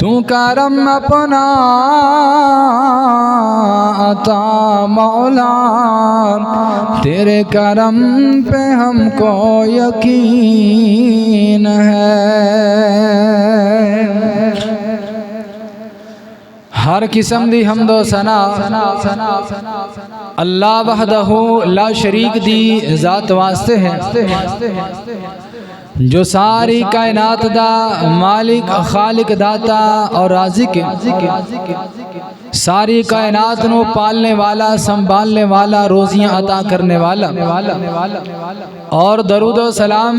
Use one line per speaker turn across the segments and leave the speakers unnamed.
تو کرم اپنا عطا مولا، تیرے کرم پہ ہم کو یقین ہے۔ ہر قسم دی حمد و ثنا اللہ وحدہ لا شریک دی ذات واسطے ہے، جو ساری کائنات دا مالک خالق داتا اور رازق ہے، ساری کائنات نو پالنے والا سنبھالنے والا روزیاں عطا کرنے والا، اور درود و سلام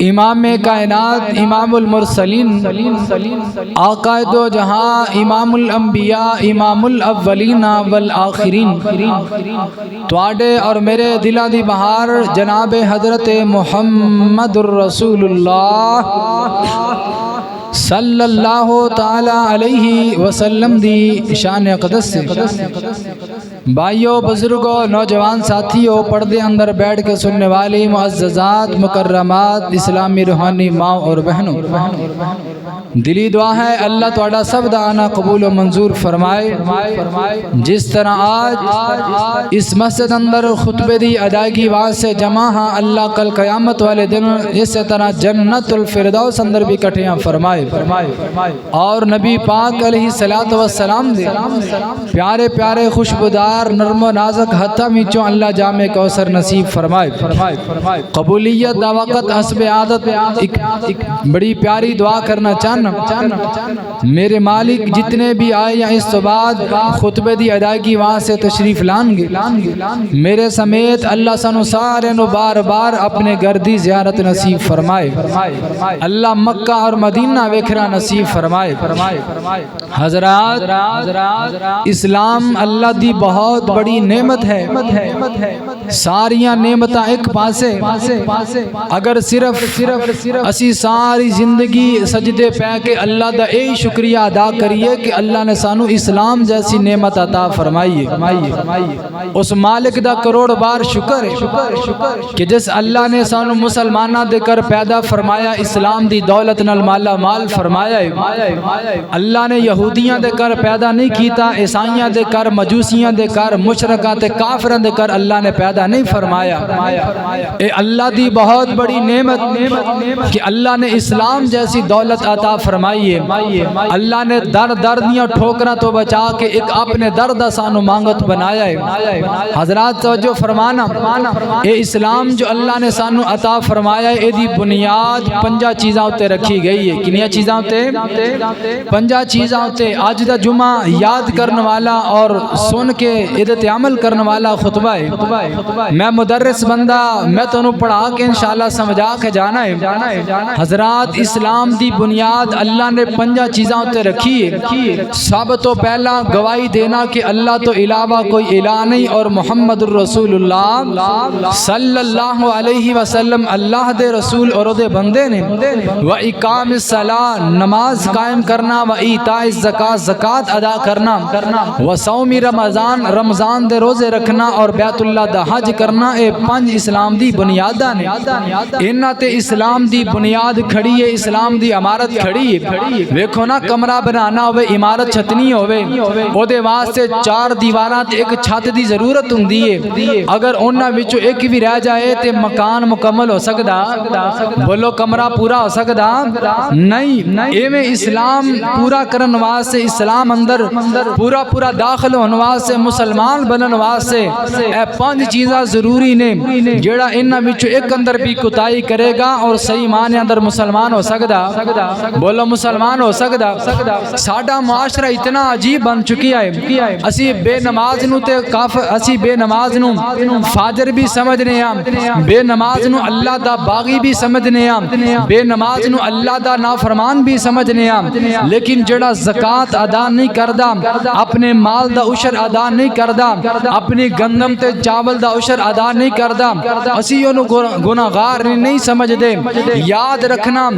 امام کائنات امام المرسلین آقا دو جہاں امام الانبیاء امام الاولین والآخرین تواڈے اور میرے دلاں دی بہار جناب حضرت محمد الرسول اللہ صلی اللہ تعالی علیہ وسلم دی شان اقدس سے۔ بھائیوں، بزرگوں، نوجوان ساتھیوں، پردے اندر بیٹھ کے سننے والی معززات مکرمات اسلامی روحانی ماں اور بہنوں، دلی دعا ہے اللہ تواڈا سب دعانا قبول و منظور فرمائے۔ جس طرح آج اس مسجد اندر خطبے دی ادائیگی واسطے جمع ہاں، اللہ کل قیامت والے دن اس طرح جنت الفردوس اندر بھی کٹھیاں فرمائے، اور نبی پاک علیہ الصلوۃ والسلام دے پیارے پیارے خوشبودار نرم و نازک ہتھاں وچوں اللہ جام کوثر نصیب فرمائے۔ قبولیت دا وقت حسب عادت ایک بڑی پیاری دعا کرنا چاہنا، میرے مالک جتنے بھی آئے یا اس تو بعد خطبے دی ادائیگی وہاں سے تشریف لان گے، میرے سمیت اللہ سانو سارے نو بار بار اپنے گردی زیارت نصیب فرمائے، اللہ مکہ اور مدینہ ویکھنا نصیب فرمائے۔ حضرات، اسلام اللہ دی بہت بڑی نعمت ہے، ساریاں نعمتاں ایک پاسے، اگر صرف اسی ساری زندگی سجدے پہ کہ اللہ دا اے شکریہ ادا کریے کہ اللہ نے سانو اسلام جیسی نعمت عطا فرمائی ہے، اس مالک دا کروڑ بار شکر ہے کہ جس اللہ نے سانو مسلمانہ دے کر پیدا فرمایا، اسلام دی دولت نال مالا مال فرمایا ہے۔ اللہ نے یہودیاں دے کر پیدا نہیں کیتا، عیسائیاں دے کر، مجوسیاں دے کر، مشرکاں تے کافراں دے کر اللہ نے پیدا نہیں فرمایا۔ اے اللہ دی بہت بڑی نعمت کہ اللہ نے اسلام جیسی دولت عطا فرمائی ہے۔ اللہ نے در دیاں ٹھوکراں تو بچا کے ایک اپنے در دا سانو مانگت بنایا ہے۔ حضرات توجہ فرمانا، اے اسلام جو اللہ نے سانو عطا فرمایا ہے، اے دی بنیاد 5 چیزاں تے رکھی گئی ہے۔ کنیاں چیزاں تے؟ 5 چیزاں تے آج دا جمعہ یاد کرنے والا اور سن کے عدت عمل کرنے والا خطبہ ہے۔ میں مدرس بندہ، میں تنوں پڑھا کے انشاءاللہ سمجھا کے جانا ہے۔ حضرات، اسلام دی بنیاد اللہ نے 5 چیزاں تے رکھی ہے۔ سب تو پہلا گواہی دینا کہ اللہ تو علاوہ کوئی الہ نہیں اور محمد الرسول اللہ صلی اللہ علیہ وسلم اللہ دے رسول اور دے بندے نے۔ و اقام الصلاۃ، نماز قائم کرنا، و ایتاء الزکات، زکات ادا کرنا، و صوم رمضان، رمضان دے روزے رکھنا، اور بیت اللہ دا حج کرنا۔ اے 5 اسلام دی بنیاداں نے۔ انہاں تے اسلام دی بنیاد کھڑی ہے، اسلام دی عمارت کھڑی ہے۔ ویکھو نا، کمرہ بنانا ہوئے، عمارت چھتنی ہوئے، او دے واسطے 4 دیواراں تے ایک چھت دی ضرورت ہوندی ہے۔ اگر انہاں وچوں ایک بھی رہ جائے تے مکان مکمل ہو سکدا؟ بولو، کمرہ پورا ہو سکدا؟ نہیں۔ ایویں اسلام پورا کرن واسطے، اسلام اندر پورا داخل ہون واسطے، مسلمان بنن واسطے اے 5 چیزاں ضروری نے۔ جیڑا انہاں وچوں ایک اندر بھی کوتاہی کرے گا اور صحیح معنی اندر مسلمان ہو سکدا؟ بولو، مسلمان ہو سکدا؟ ساڈا معاشرہ اتنا عجیب بن چکی ہے، اسی بے نماز نو تے کافر، اسی بے نماز نو فاجر بھی سمجھنے ہاں، بے نماز نو اللہ دا باغی بھی سمجھنے ہاں، بے نماز نو اللہ دا نافرمان بھی سمجھنے ہاں، لیکن جڑا زکات ادا نہیں کردا، اپنے مال دا عشر ادا نہیں کردا، اپنی گندم تے چاول دا عشر ادا نہیں کردا، اسی اونوں گناہگار نہیں سمجھدے۔ یاد رکھنا،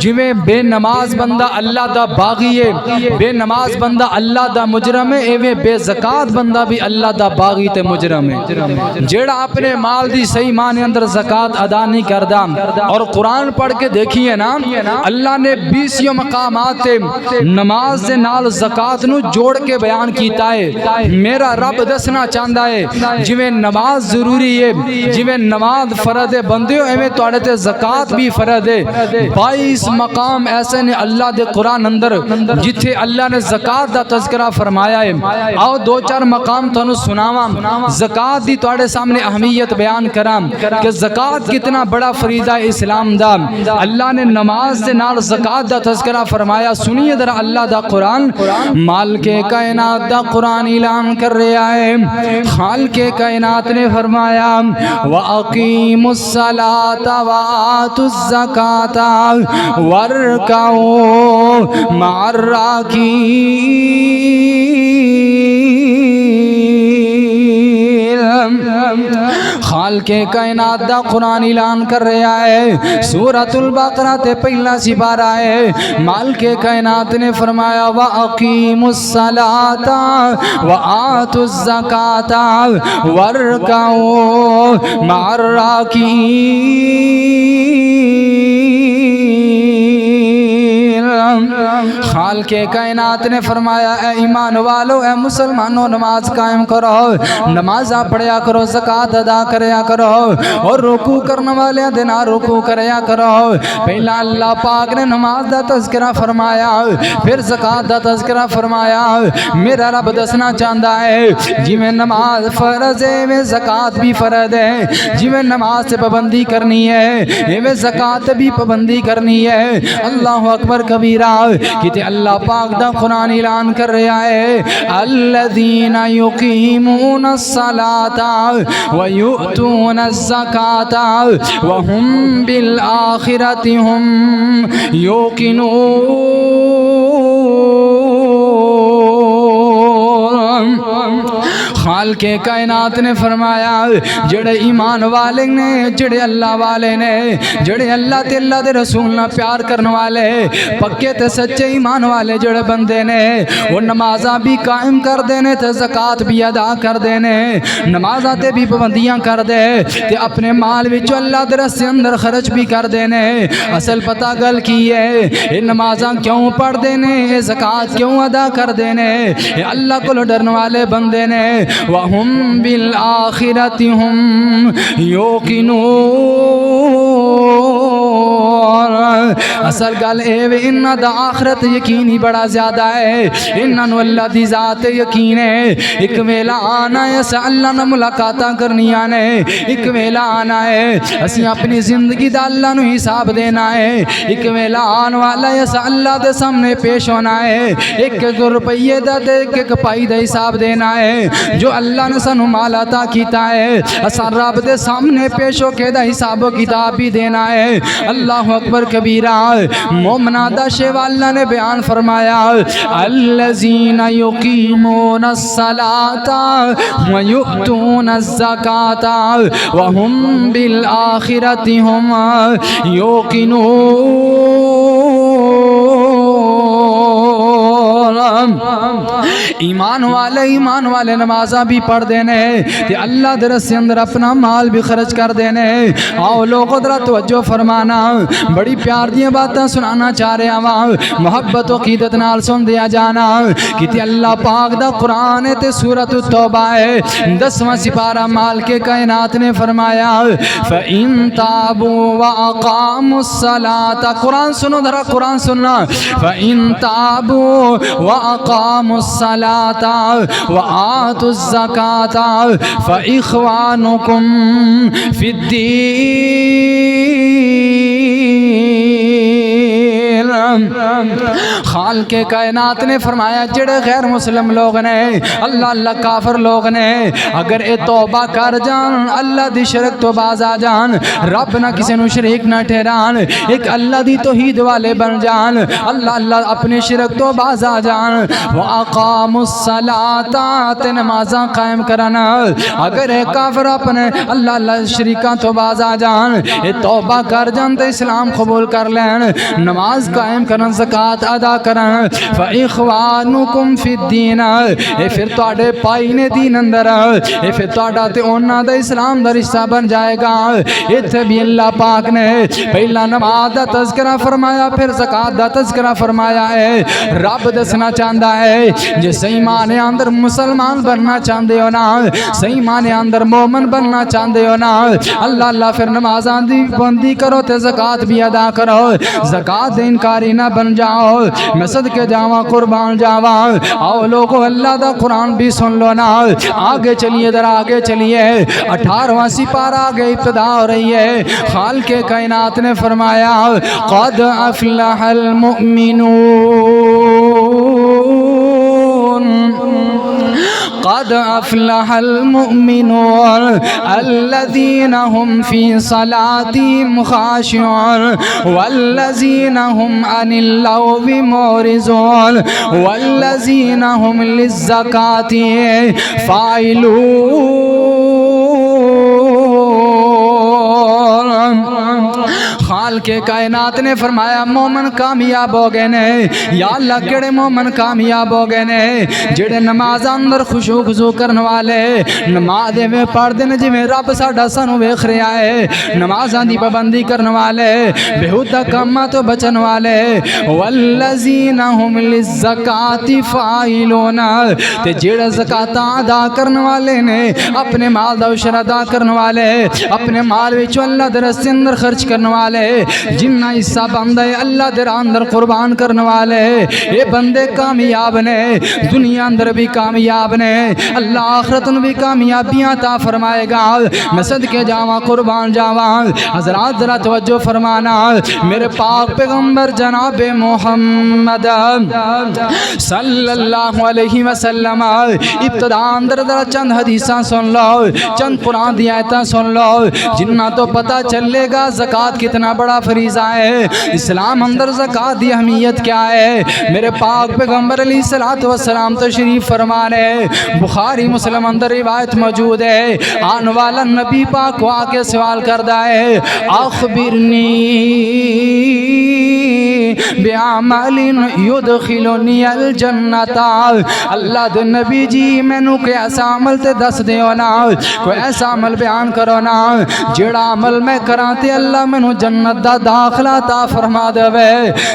جویں بے نماز بندہ اللہ دا باغی ہے، بے نماز بندہ اللہ دا مجرم ہے، ایویں بے زکات بندہ بھی اللہ دا باغی تے مجرم ہے۔ جڑا اپنے مال دی صحیح معنی اندر زکات ادا نہیں کردا، اور قرآن پڑھ کے دیکھیے نا، اللہ نے 20 مقامات نماز دے نال زکات نو جوڑ کے بیان کیتا ہے۔ میرا رب دسنا چاہندا ہے جویں نماز ضروری ہے، جویں نماز فرض ہے بندیو، ایویں تواڈے تے زکات بھی فرض ہے۔ 22 مقام ایسے نے اللہ دے قرآن اندر جتھے اللہ نے زکات دا تذکرہ فرمایا ہے۔ آؤ 2-4 مقام تانوں سناواں، زکات دی تواڈے سامنے اہمیت بیان کراں کہ زکات کتنا بڑا فریضہ ہے اسلام دا۔ اللہ نے نماز دے نال زکات دا تذکرہ فرمایا۔ سنیے ذرا اللہ دا قرآن، مالک کائنات دا قرآن اعلان کر رہا ہے۔ خالق کائنات نے فرمایا وَأَقِيمُوا الصَّلَاةَ وَآتُوا الزَّكَاةَ وَارْكَعُوا مَعَ الرَّاكِعِينَ۔ خالق کائنات دا قرآن اعلان کر رہا ہے، سورۃ البقرہ تے پہلا سپارہ ہے۔ مالک کائنات نے فرمایا وَأَقِيمُوا الصَّلَاةَ وَآتُوا الزَّكَاةَ وَارْكَعُوا مَعَ الرَّاكِعِينَ۔ خالق کائنات نے فرمایا اے ایمان والو، اے مسلمانوں، نماز قائم کرو، نمازاں پڑھیا کرو، زکات ادا کریا کرو، اور رکوع کرنے والے دن رکوع کریا کرو۔ پہلا اللہ پاک نے نماز دا تذکرہ فرمایا، پھر زکات دا تذکرہ فرمایا۔ میرا رب دسنا چاہندا ہے جویں نماز فرض ہے میں زکات بھی فرض ہے، جویں نماز سے پابندی کرنی ہے ایویں زکات بھی پابندی کرنی ہے۔ اللہ اکبر کبیرہ، کہ اللہ پاک دا قرآن اعلان کر رہا ہے الذین یقیمون الصلاة ویؤتون الزکاة وهم بالآخرة هم یوقنون۔ خالق کائنات نے فرمایا جڑے ایمان والے نے، جڑے اللہ والے نے، جڑے اللہ تے اللہ دے رسول نہ پیار کرنے والے، پکے تے سچے ایمان والے جڑے بندے نے، وہ نمازاں بھی قائم کر دینے تے زکات بھی ادا کر دینے، نمازاں تے بھی پابندیاں کر دے تے اپنے مال وچ اللہ دے راستے اندر خرچ بھی کر دینے۔ اصل پتہ گل کی ہے، یہ نمازاں کیوں پڑھ دینے، یہ زکات کیوں ادا کر دینے؟ یہ اللہ کو ڈرنے والے بندے نے۔ وَهُمْ بِالْآخِرَةِ هُمْ يُوقِنُونَ۔ اصل گل اے وے انہاں دا آخرت یقینی بڑا زیادہ ہے، انہاں نو اللہ دی ذات یقین ہے۔ ایک ویلا آنا ہے اسا اللہ نال ملاقاتاں کرنیاں نے، ایک ویلا آنا ہے اسی اپنی زندگی دا اللہ نو حساب دینا ہے، ایک ویلا آن والا ہے اسا اللہ دے سامنے پیش ہونا ہے، ایک روپیے دا تے ایک پائی دا حساب دینا ہے۔ جو اللہ نے سانو مال عطا کیتا ہے اسا رب دے سامنے پیش ہو کے دا حساب و کتاب بھی دینا ہے۔ اللہ اکبر کبیرہ، مومنہ دا شیوا اللہ نے بیان فرمایا الذین یقیمون الصلاة ویؤتون الزکاة وهم بالآخرة هم یوقنون۔ ایمان والے نمازاں بھی پڑھ دینے تے اللہ دے راستے اندر اپنا مال بھی خرچ کر دینے۔ آؤ لوگوں ذرا توجہ فرمانا، بڑی پیار دیاں باتاں سنانا چاہ رہا ہاں، محبت و عقیدت نال سن دیا جانا کہ اللہ پاک دا قرآن ہے تے سورۃ التوبہ ہے 10واں سپارہ۔ مالک کائنات نے فرمایا فَإِن تَابُوا وَأَقَامُوا الصَّلَاةَ، قرآن سنو ذرا، قرآن سننا، فَإِن تَابُوا وَأَقَامُوا الصَّلَاةَ وَآتُوا الزَّكَاةَ فَإِخْوَانُكُمْ فِي الدِّينِ۔ خالق کائنات نے فرمایا جڑے غیر مسلم لوگ نے، اللہ کافر لوگ نے، اگر اے توبہ کر جان، اللہ دی شرک تو باز آ جان، رب نہ کسی نو شریک نہ ٹھہران، ایک اللہ دی توحید والے بن جان، اللہ اپنے شرک تو باز آ جان، وَأَقَامُوا الصَّلَاةَ تے نمازاں قائم کرنا، اگر اے کافر اپنے اللہ شریکاں تو باز آ جان، اے توبہ کر جان تے اسلام قبول کر لین، نماز قائم قائم کرن زکات ادا کرن فاخوانکم فی الدین اے پھر تواڈے پائی نے دین اندر اے پھر تواڈا تے انہاں دا اسلام دا رشتہ بن جائے گا ایتھے بھی اللہ پاک نے پہلا نماز دا تذکرہ فرمایا پھر زکات دا تذکرہ فرمایا ہے رب دسنا چاہندا ہے جے صحیح معنی اندر مسلمان بننا چاہندے ہو نا صحیح معنی اندر مومن بننا چاہندے ہو نا اللہ اللہ پھر نمازاں دی بندی کرو تے زکات بھی ادا کرو زکات دے انکاری نہ بن جاؤ میں صدقے جاواں قربان جاواں آؤ لوگو اللہ دا قرآن بھی سن لو نا آگے چلیے در آگے چلیے 18واں سپارہ آگے ابتدا ہو رہی ہے خالق کائنات نے فرمایا قد افلح المؤمنون قد افلح المؤمنون الذين هم في صلاتهم خاشعون والذين هم عن اللغو معرضون والذين هم للزكاة فاعلون خالق کائنات نے فرمایا مومن کامیاب ہو گئے نے یا اللہ کیڑے مومن کامیاب ہو گئے نے جڑے نماز اندر خشوع خضوع کرنے والے نماز میں پڑھ دے جی میں رب ساڈا سانو ویکھ رہا ہے نمازاں دی پابندی کرنے والے بےہودہ کاماں تو بچن والے والذین هم للزکاة فاعلون تے جڑے زکات ادا کرنے والے نے اپنے مال دا عشر ادا کرنے والے اپنے مال وچ اللہ دے راستے اندر خرچ کرنے والے جنہ حصہ بندہ اللہ دے اندر قربان کرنے والے یہ بندے کامیاب نے دنیا اندر بھی کامیاب نے اللہ آخرت میں بھی کامیابیاں عطا فرمائے گا میں صدقے جاواں قربان جاواں حضرات ذرا توجہ فرمانا میرے پاک پیغمبر جناب محمد صلی اللہ علیہ وسلم ابتدا اندر ذرا چند حدیثاں سن لو چند قرآن دی آیتاں سن لو جنہ تو پتہ چلے گا زکات کتنا بڑا فریضہ ہے اسلام اندر زکات دی اہمیت کیا ہے میرے پاک پیغمبر علیہ الصلوۃ والسلام تشریف فرمانے بخاری مسلم اندر روایت موجود ہے آن والا نبی پاک کو آ کے سوال کردا ہے اخبرنی بعمل یدخلنی الجنت اللہ دے نبی جی مینوں کوئی ایسا عمل تے دس دیو نا کوئی ایسا عمل بیان کرو نا جڑا عمل میں کراں تے اللہ مینوں جنت دا داخلہ عطا فرما دے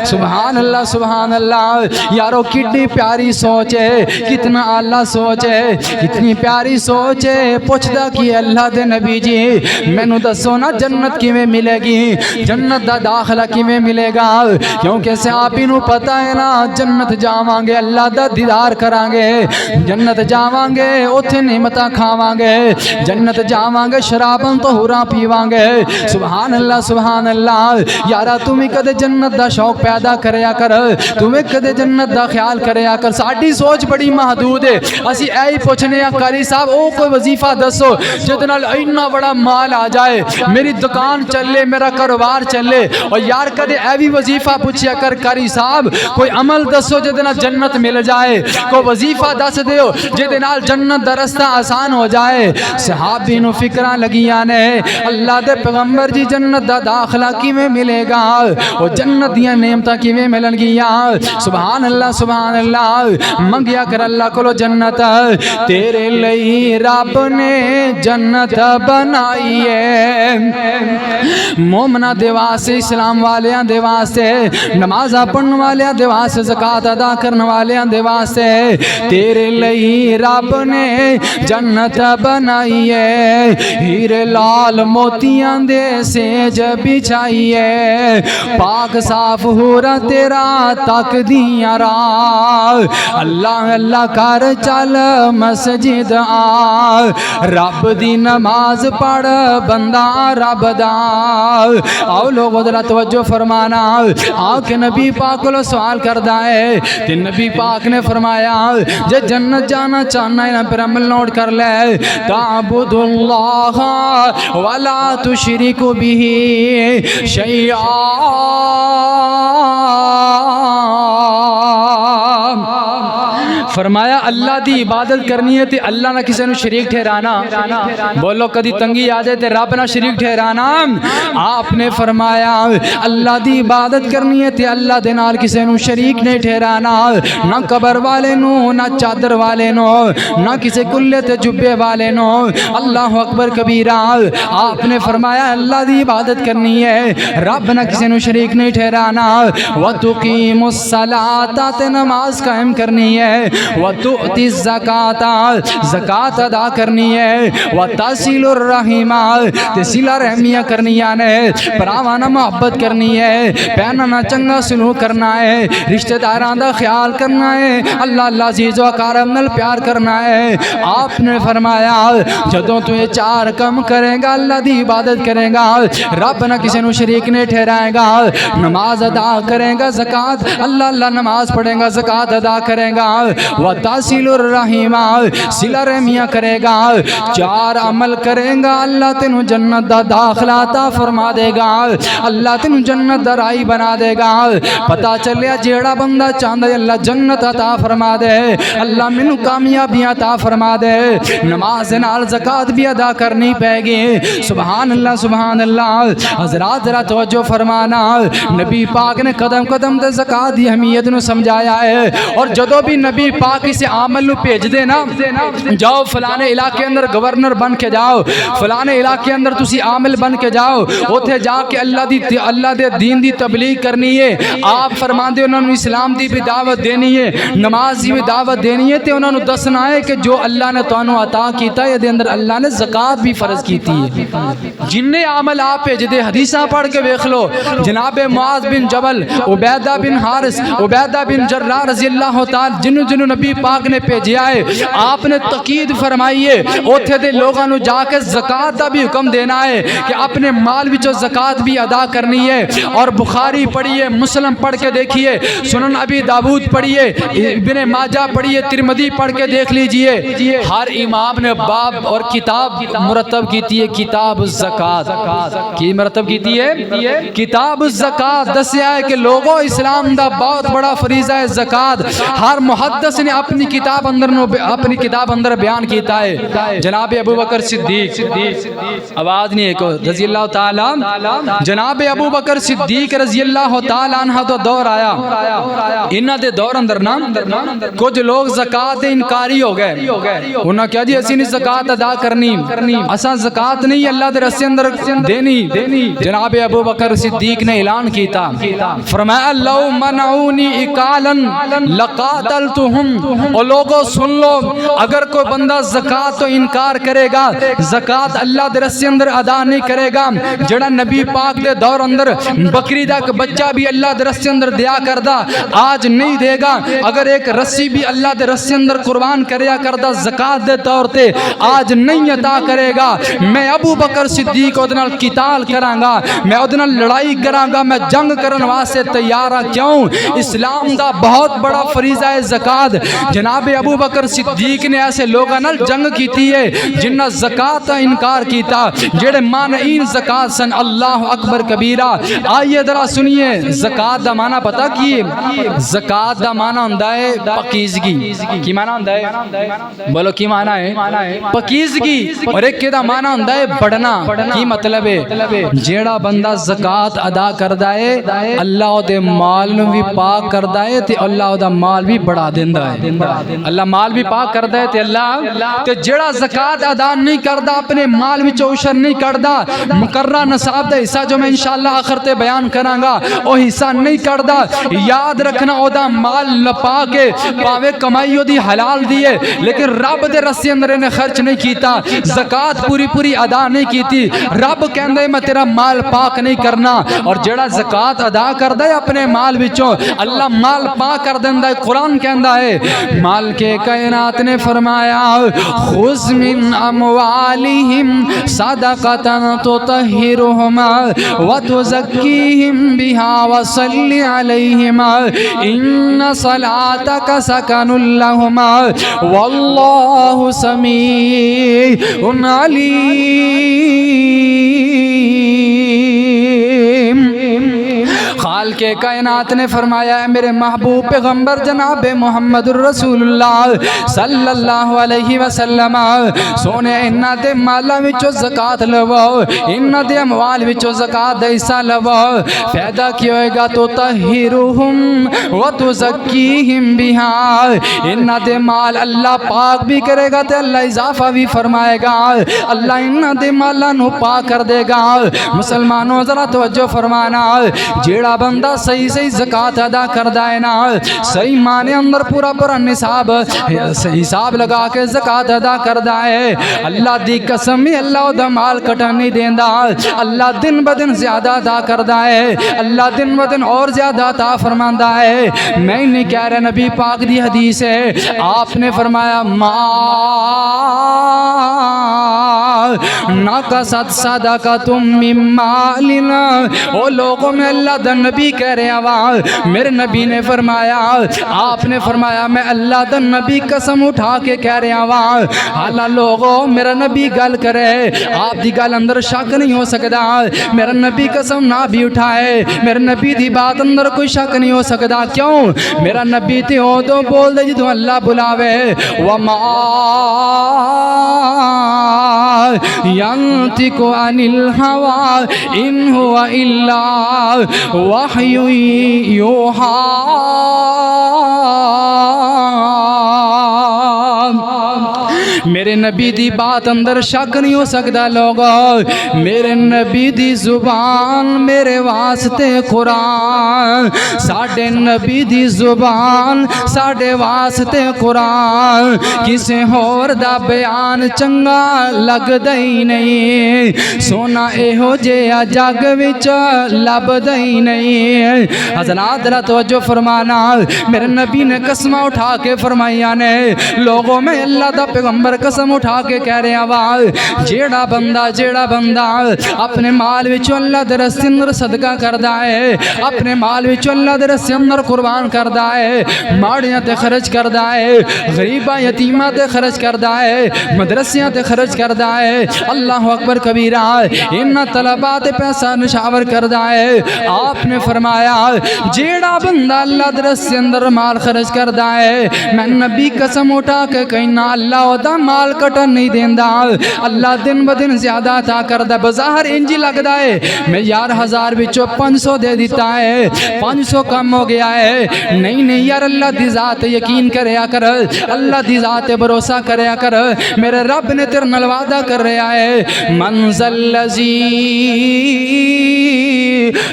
سبحان اللہ یارو کتنی پیاری سوچ ہے کتنا اعلیٰ سوچ ہے کتنی پیاری سوچ ہے پوچھدا کہ اللہ دے نبی جی مینوں دسو نا جنت کیویں ملے گی جنت دا داخلہ کیویں ملے گا کیونکہ صحابی نو پتہ ہے نا جنت جاواں گے اللہ دا دیدار کراں گے جنت جاواں گے اوتھے نعمتاں کھاواں گے جنت جاواں گے شراباں طہوراں پیواں گے سبحان اللہ یارا تمہیں کدے جنت دا شوق پیدا کریا کر تمہیں کدے جنت دا خیال کریا کر ساڈی سوچ بڑی محدود ہے اسی اے ہی پوچھنے ہیں قاری صاحب او کوئی وظیفہ دسو جس نال اتنا بڑا مال آ جائے میری دکان چلے میرا کاروبار چلے اور یار کدے اے بھی وظیفہ پوچھیا کر قاری صاحب کوئی عمل دسو جس نال جنت مل جائے کوئی وظیفہ دس دیو جس نال جنت دا رستہ آسان ہو جائے صحابی نو فکراں لگیاں نے اللہ دے پیغمبر جی جنت دا داخلہ کیویں ملے گا او جنت دیاں نعمتاں کیویں ملن گیاں سبحان اللہ منگیا کر اللہ کولو جنت تیرے لئی رب نے جنت بنائی ہے مومنہ دے واسطے اسلام والیاں دے واسطے نماز پڑھن والیاں دے واسطے زکات ادا کرن والیاں دے واسطے تیرے لئی رب نے جنت بنائی ہے ہیرے لال موتیاں دے سیج بچھائیے پاک صاف ہو رہا تیرا تک دیاں راہ اللہ اللہ کر چل مسجد آ رب دی نماز پڑھ بندہ رب دا آؤ لوگوں ذرا توجہ فرمانا آکے نبی پاک کو سوال کردہ ہے کہ نبی پاک نے فرمایا جے جنت جانا چاہنا ہے نا پھر عمل نوٹ کر لے تعبد اللہ ولا تشرک به شیئا فرمایا اللہ دی عبادت کرنی ہے تے اللہ نہ کسی نو شریک ٹھہرانا. بولو کدی تنگی آ جائے تے رب نہ شریک ٹھہرانا. آپ نے فرمایا اللہ دی عبادت کرنی ہے تے اللہ دے نال کسی نو شریک نہیں ٹھہرانا. نہ قبر والے نو، نہ چادر والے نو، نہ کسی کلے تے جبے والے نو. اللہ اکبر کبیرہ. آپ نے فرمایا اللہ دی عبادت کرنی ہے، رب نہ کسی نو شریک نہیں ٹھہرانا. وَتُقِيمُ الصَّلَاةَ تے نماز قائم کرنی ہے. وَتُؤْتِ الزَّكَاةَ زکات ادا کرنی ہے. وَتَصِلُ الرَّحِمَ تے صلہ رحمیہ کرنی ہے، پراوانہ محبت کرنی ہے، پہننا چنگا سلوک کرنا ہے، رشتہ داراں دا خیال کرنا ہے، اللہ اللہ عزیز و کرم نال پیار کرنا ہے. آپ نے فرمایا جدوں تو یہ چار کم کرے گا، اللہ دی عبادت کرے گا، رب نہ کسی نو شریک نہیں ٹھہرائے گا، نماز ادا کرے گا، زکات اللہ اللہ نماز پڑھے گا، زکات ادا کرے گا، وَتَصِلُ الرَّحِمَ صلہ رحمیہ کرے گا، چار عمل کرے گا، اللہ تینو جنت دا داخلہ عطا فرما دے گا، اللہ تینو جنت دا رائی بنا دے گا. پتا چلیا جیڑا بندہ چاہتا ہے اللہ جنت عطا فرما دے، اللہ مینوں کامیابیاں عطا فرما دے، نماز نال زکات بھی ادا کرنی پے گی. سبحان اللہ سبحان اللہ. حضرات ذرا توجہ فرمانا، نبی پاک نے قدم قدم تے زکات دی اہمیت نو سمجھایا ہے. اور جدو بھی نبی پاک اسے عمل نو بھیج دے نا، جاؤ فلانے علاقے اندر گورنر بن کے جاؤ، فلانے علاقے اندر تسی عامل بن کے جاؤ، اوتھے جا کے اللہ دے دین دی تبلیغ کرنی ہے. آپ فرماندے انہاں نو اسلام دی بھی دعوت دینی ہے، نماز دی بھی دعوت دینی ہے، تے انہاں نو دسنا ہے کہ جو اللہ نے تانوں عطا کیتا ہے دے اندر اللہ نے زکات بھی فرض کیتی ہے. جننے عمل آپ بھیج دے حدیثاں پڑھ کے دیکھ لو، جناب معاذ بن جبل، عبیدہ بن حارث، عبیدہ بن جراح رضی اللہ تعالی جنوں نبی پاک نے بھیجیا ہے، آپ نے تاکید فرمائی ہے اوتھے دے لوگاں نو جا کے زکات دا بھی حکم دینا ہے کہ اپنے مال وچوں زکات بھی ادا کرنی ہے. اور بخاری پڑھیے، مسلم پڑھ کے دیکھیے، سنن ابی داؤد پڑھیے، ابن ماجہ پڑھیے، ترمذی پڑھ کے دیکھ لیجئے، ہر امام نے باب اور کتاب مرتب کیتی ہے کتاب الزکات. کی مرتب کیتی ہے کتاب الزکات. دسیا ہے کہ لوگوں اسلام دا بہت بڑا فریضہ ہے زکات. ہر محدث نے اپنی کتاب اندر بیان کیتا ہے. جناب ابو بکر صدیق، آواز نہیں ایک رضی اللہ تعالی، جناب ابو بکر صدیق رضی اللہ تعالی عنہ تو دور آیا، انہاں دے دور اندر نا کچھ لوگ زکات انکاری ہو گئے. انہاں کہا جی اسی نہیں زکات ادا کرنی، اساں زکات نہیں اللہ دے رستے اندر دینی. جناب ابو بکر صدیق نے اعلان کیتا، فرمایا لو منعونی اکالا لقاتلتہم. اور لوگوں سن لو، اگر کوئی بندہ زکات تو انکار کرے گا، زکات اللہ دے رستے اندر ادا نہیں کرے گا، جڑا نبی پاک دے دور اندر بکری دا بچہ بھی اللہ دے رستے اندر دیا کردہ آج نہیں دے گا، اگر ایک رسی بھی اللہ دے رستے اندر قربان کریا کردہ زکات دے طور تے آج نہیں عطا کرے گا، میں ابو بکر صدیق ادھے نال قتال کراں گا، میں ادھے نال لڑائی کراں گا، میں جنگ کرن واسطے تیار ہاں. کیوں؟ اسلام دا بہت بڑا فریضہ ہے زکات. جناب ابو بکر صدیق نے ایسے لوگاں نال جنگ کیتی ہے جنہ زکات دا انکار کیتا، جڑے مانعین زکات سن. اللہ اکبر کبیرہ. آئیے ذرا سنیے زکات دا معنی پتہ کی ہے؟ زکات دا معنی ہوندا ہے پاکیزگی. کی معنی ہوندا ہے؟ بولو کی معنی ہے؟ پاکیزگی. اور ایک دا معنی ہوندا ہے بڑھنا. کی مطلب ہے؟ جیڑا بندہ زکات ادا کردا ہے اللہ دے مال نو بھی پاک کردا ہے تے اللہ دا مال بھی بڑھا دیندا ہے. اللہ مال بھی پاک کردا ہے تے اللہ تے جیڑا زکات ادا نہیں کردا، اپنے مال وچوں عشر نہیں کڈدا، مقررہ نصاب دا حصہ جو میں انشاءاللہ آخر تے بیان کراں گا او حصہ نہیں کڈدا، یاد رکھنا او دا مال لپا کے پاوے کمائی او دی حلال دی ہے لیکن رب دے رستے اندر انہیں خرچ نہیں کیتا، زکات پوری ادا نہیں کیتی، رب کہندا ہے میں تیرا مال پاک نہیں کرنا. اور جڑا زکات ادا کردا ہے اپنے مال وچوں اللہ مال پاک کر دیندا ہے. قرآن کہندا ہے مال کے کائنات نے فرمایا خذ من اموالہم صدقۃ تطہرہم وتزکیہم بہا وصلی علیہم ان صلاتک سکن لہم واللہ سمیع علیم. خالق کائنات نے فرمایا ہے میرے محبوب پیغمبر جناب محمد الرسول اللہ صلی اللہ علیہ وسلم سونے انہ دے مالا وچو زکاة لو انہ دے اموال وچو زکاة دیسا لو فیدہ کی ہوئے گا تو تہیروہم و تو زکیہم بہا انہ دے مال اللہ پاک بھی کرے گا تے اللہ اضافہ بھی فرمائے گا اللہ انہ دے مالا نو پاک کر دے گا مسلمانوں ذرا توجہ فرمانا جیڑا بندہ صحیح صحیح زکاة ادا کر دائے نا صحیح معنی اندر پورا پورا نصاب حساب لگا کے زکاة ادا کر دائے اللہ دی قسم میں اللہ دا مال کٹن نہیں دیندہ اللہ دن بدن زیادہ عطا کر دائے اللہ دن بدن اور زیادہ عطا فرماندہ ہے میں نہیں کہہ رہا نبی پاک دی حدیث ہے آپ نے فرمایا ناقصت صدقتم من مالنا او لوگوں میں اللہ دا نبی کہہ رہے ہیں میرے نبی نے فرمایا آپ نے فرمایا میں اللہ دا نبی قسم اٹھا کے کہہ رہے ہیں حالا لوگوں میرا نبی گل کرے آپ دی گل اندر شک نہیں ہو سکتا میرا نبی قسم نہ بھی اٹھائے میرا نبی دی بات اندر کوئی شک نہیں ہو سکتا کیوں میرا نبی تے ہو تو بول دے جدو اللہ بلاوے وما ينطق عن الهوى إن هو إلا وحي يوحى میرے نبی دی بات اندر شک نہیں ہو سکتا لوگوں میرے نبی دی زبان میرے واسطے قرآن ساڑھے نبی دی زبان ساڑھے واسطے قرآن کسے ہور دا بیان چنگا لگ دائی نہیں سونا اے ہو جے جگ وچ لب دائی نہیں حضرات ذرا توجہ فرمانا میرے نبی نے قسمہ اٹھا کے فرمائیا نے لوگوں میں اللہ دا پیغمبر قسم اٹھا کے کہہ رہے ہیں جیڑا بندہ اپنے مال وچوں اللہ دے راستے اندر صدقہ کردا ہے اپنے مال وچوں اللہ دے راستے اندر قربان کردا ہے ماڑیاں تے خرچ کردا ہے غریباں یتیماں تے خرچ کردا ہے مدرسیاں تے خرچ کردا ہے اللہ اکبر کبیرہ ان طلباء تے پیسہ نشاور کردا ہے آپ نے فرمایا جیڑا بندہ اللہ دے راستے اندر مال خرچ کردا ہے میں نبی قسم اٹھا کے کہنا اللہ دا مال کٹن نہیں دیندہ اللہ دن بدن زیادہ عطا کردہ بظاہر انجی لگ دائے میں یار 1000 بچو 500 دے دیتا ہے 500 کم ہو گیا ہے نہیں یار اللہ دی ذات یقین کریا کر اللہ دی ذات بھروسہ کریا کر میرے رب نے تیرے نال وعدہ کر رہا ہے منزل لذی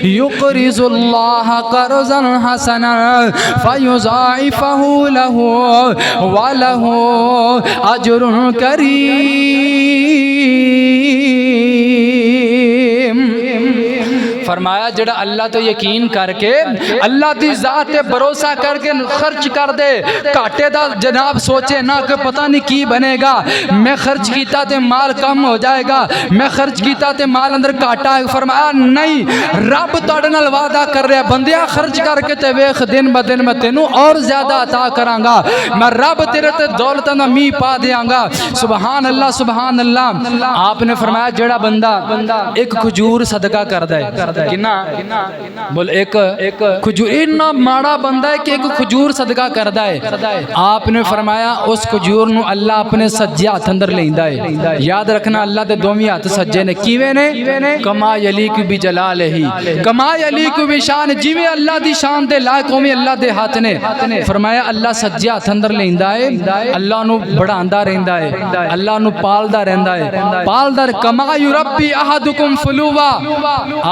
یقرض اللہ قرضا حسنا فیضاعفہ لہو ولہو اجر کریم فرمایا جڑا اللہ تو یقین کر کے اللہ دی ذات تے بھروسہ کر کے خرچ کر دے کاٹے دا جناب سوچے نہ کہ پتہ نہیں کی بنے گا میں خرچ کیتا تے مال کم ہو جائے گا میں خرچ کیتا تے مال اندر کاٹا ہے فرمایا نہیں رب تاڑے نال وعدہ کر رہا بندیا خرچ کر کے تے ویکھ دن ب دن میں تینوں اور زیادہ عطا کراں گا میں رب تیرے تے دولت دا می پا دیاں گا سبحان اللہ آپ نے فرمایا جڑا بندہ ایک کھجور صدقہ کردا ہے کنا بول ایک کھجور اتنا ماڑا بندہ ہے کہ ایک کھجور صدقہ کردا ہے آپ نے فرمایا اس کھجور نو اللہ اپنے سجے ہاتھ اندر لیندا ہے یاد رکھنا اللہ دے دوویں ہاتھ سجے نے کیویں نے کما یلیک بجلالہ کما یلیک بشان جویں اللہ دی شان دے لائق اوویں اللہ دے ہاتھ نے فرمایا اللہ سجے ہاتھ اندر لیندا ہے اللہ نو بڑھاندا رہندا ہے اللہ نو پالدا رہندا ہے پالدا کما یربی احدکم فلوا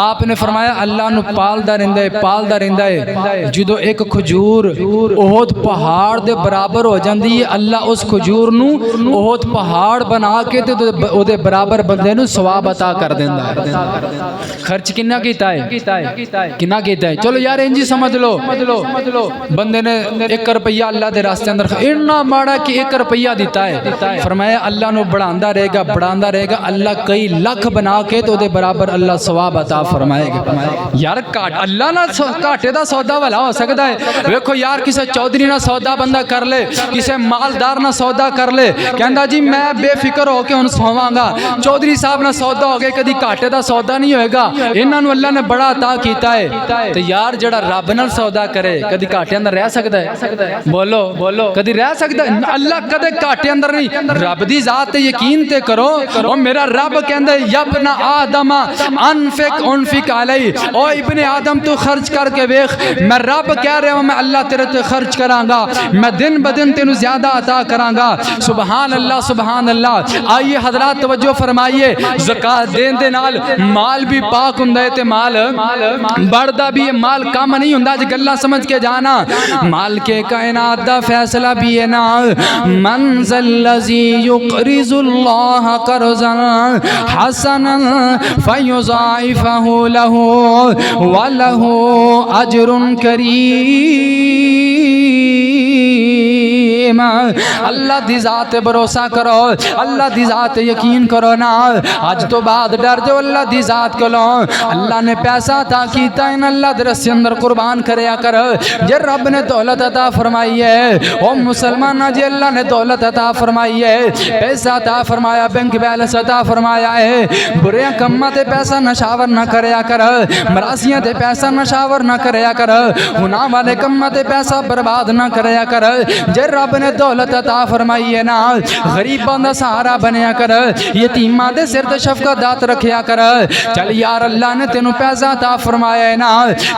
آپ نے فرمایا اللہ نو پالدا رہندا ہے جدو ایک کھجور احد پہاڑ دے برابر ہو جاندی ہے اللہ اس کھجور نو احد پہاڑ بنا کے تے او دے برابر بندے نو ثواب عطا کر دیندا ہے خرچ کنا کیتا ہے چلو یار انجی سمجھ لو بندے نے 1 روپیہ اللہ دے راستے اندر اتنا ماڑا کہ 1 روپیہ دیتا ہے فرمایا اللہ نو بڑھاندا رہے گا اللہ کئی لاکھ بنا کے تو دے برابر اللہ ثواب عطا فرمائے یار اللہ نہ گھاٹے دا سودا والا ہو سکتا ہے. ویکھو یار کسے چودھری نہ سودا بندہ کر لے, کسے مالدار نہ سودا کر لے, کہندا جی میں بے فکر ہو کے ہن سوواں گا. چودھری صاحب نہ سودا ہو گئے کدی گھاٹے دا سودا نہیں ہوئے گا. انہاں نو اللہ نے بڑا عطا کیتا ہے. تے یار جڑا رب نال سودا کرے کدی گھاٹے اندر رہ سکدا ہے؟ بولو کدی رہ سکدا ہے؟ اللہ کدے گھاٹے اندر نہیں. رب دی ذات تے یقین تے کرو. او میرا رب کہندا ہے یا ابن آدم انفق علی, او ابن آدم تو خرچ کر کے ویکھ. میں رب کہہ رہا ہوں میں اللہ تیرے تے خرچ کراں گا, میں دن بدن تینوں زیادہ عطا کراں گا. سبحان اللہ سبحان اللہ. آئیے حضرات توجہ فرمائیے, زکات دین دے نال مال بھی پاک ہوندا ہے تے مال بڑھدا بھی ہے. مال کم نہیں ہوندا جے گلاں سمجھ کے جانا. مال کے کائنات دا فیصلہ بھی ہے نا, من ذا الذی یقرض اللہ قرضا حسنا فیضاعفہ لہ ولہ اجر کریم. اللہ دی ذات بھروسہ کرو, اللہ دی ذات یقین کرو نا. آج تو بعد ڈر جو اللہ دی ذات کو لو. اللہ نے پیسہ عطا کیتا ہے, اللہ دے راستے اندر قربان کریا کر. جے رب نے دولت عطا فرمائی ہے او مسلمان, جے اللہ نے دولت عطا فرمائی ہے, پیسہ عطا فرمایا, بینک بیلنس عطا فرمایا ہے, برے کماں تے پیسہ نشاور نہ کریا کر, مراسیاں تے پیسہ نشاور نہ کریا کر, گناہ والے کماں تے پیسہ برباد نہ کریا کر. جے رب نے دولت عطا فرمائی ہے نا, غریباں دا سہارا بنیا کر, یتیماں دے سر تے شفقت دات رکھیا کر. چل یار اللہ نے تینوں پیسہ عطا فرمایا ہے نا,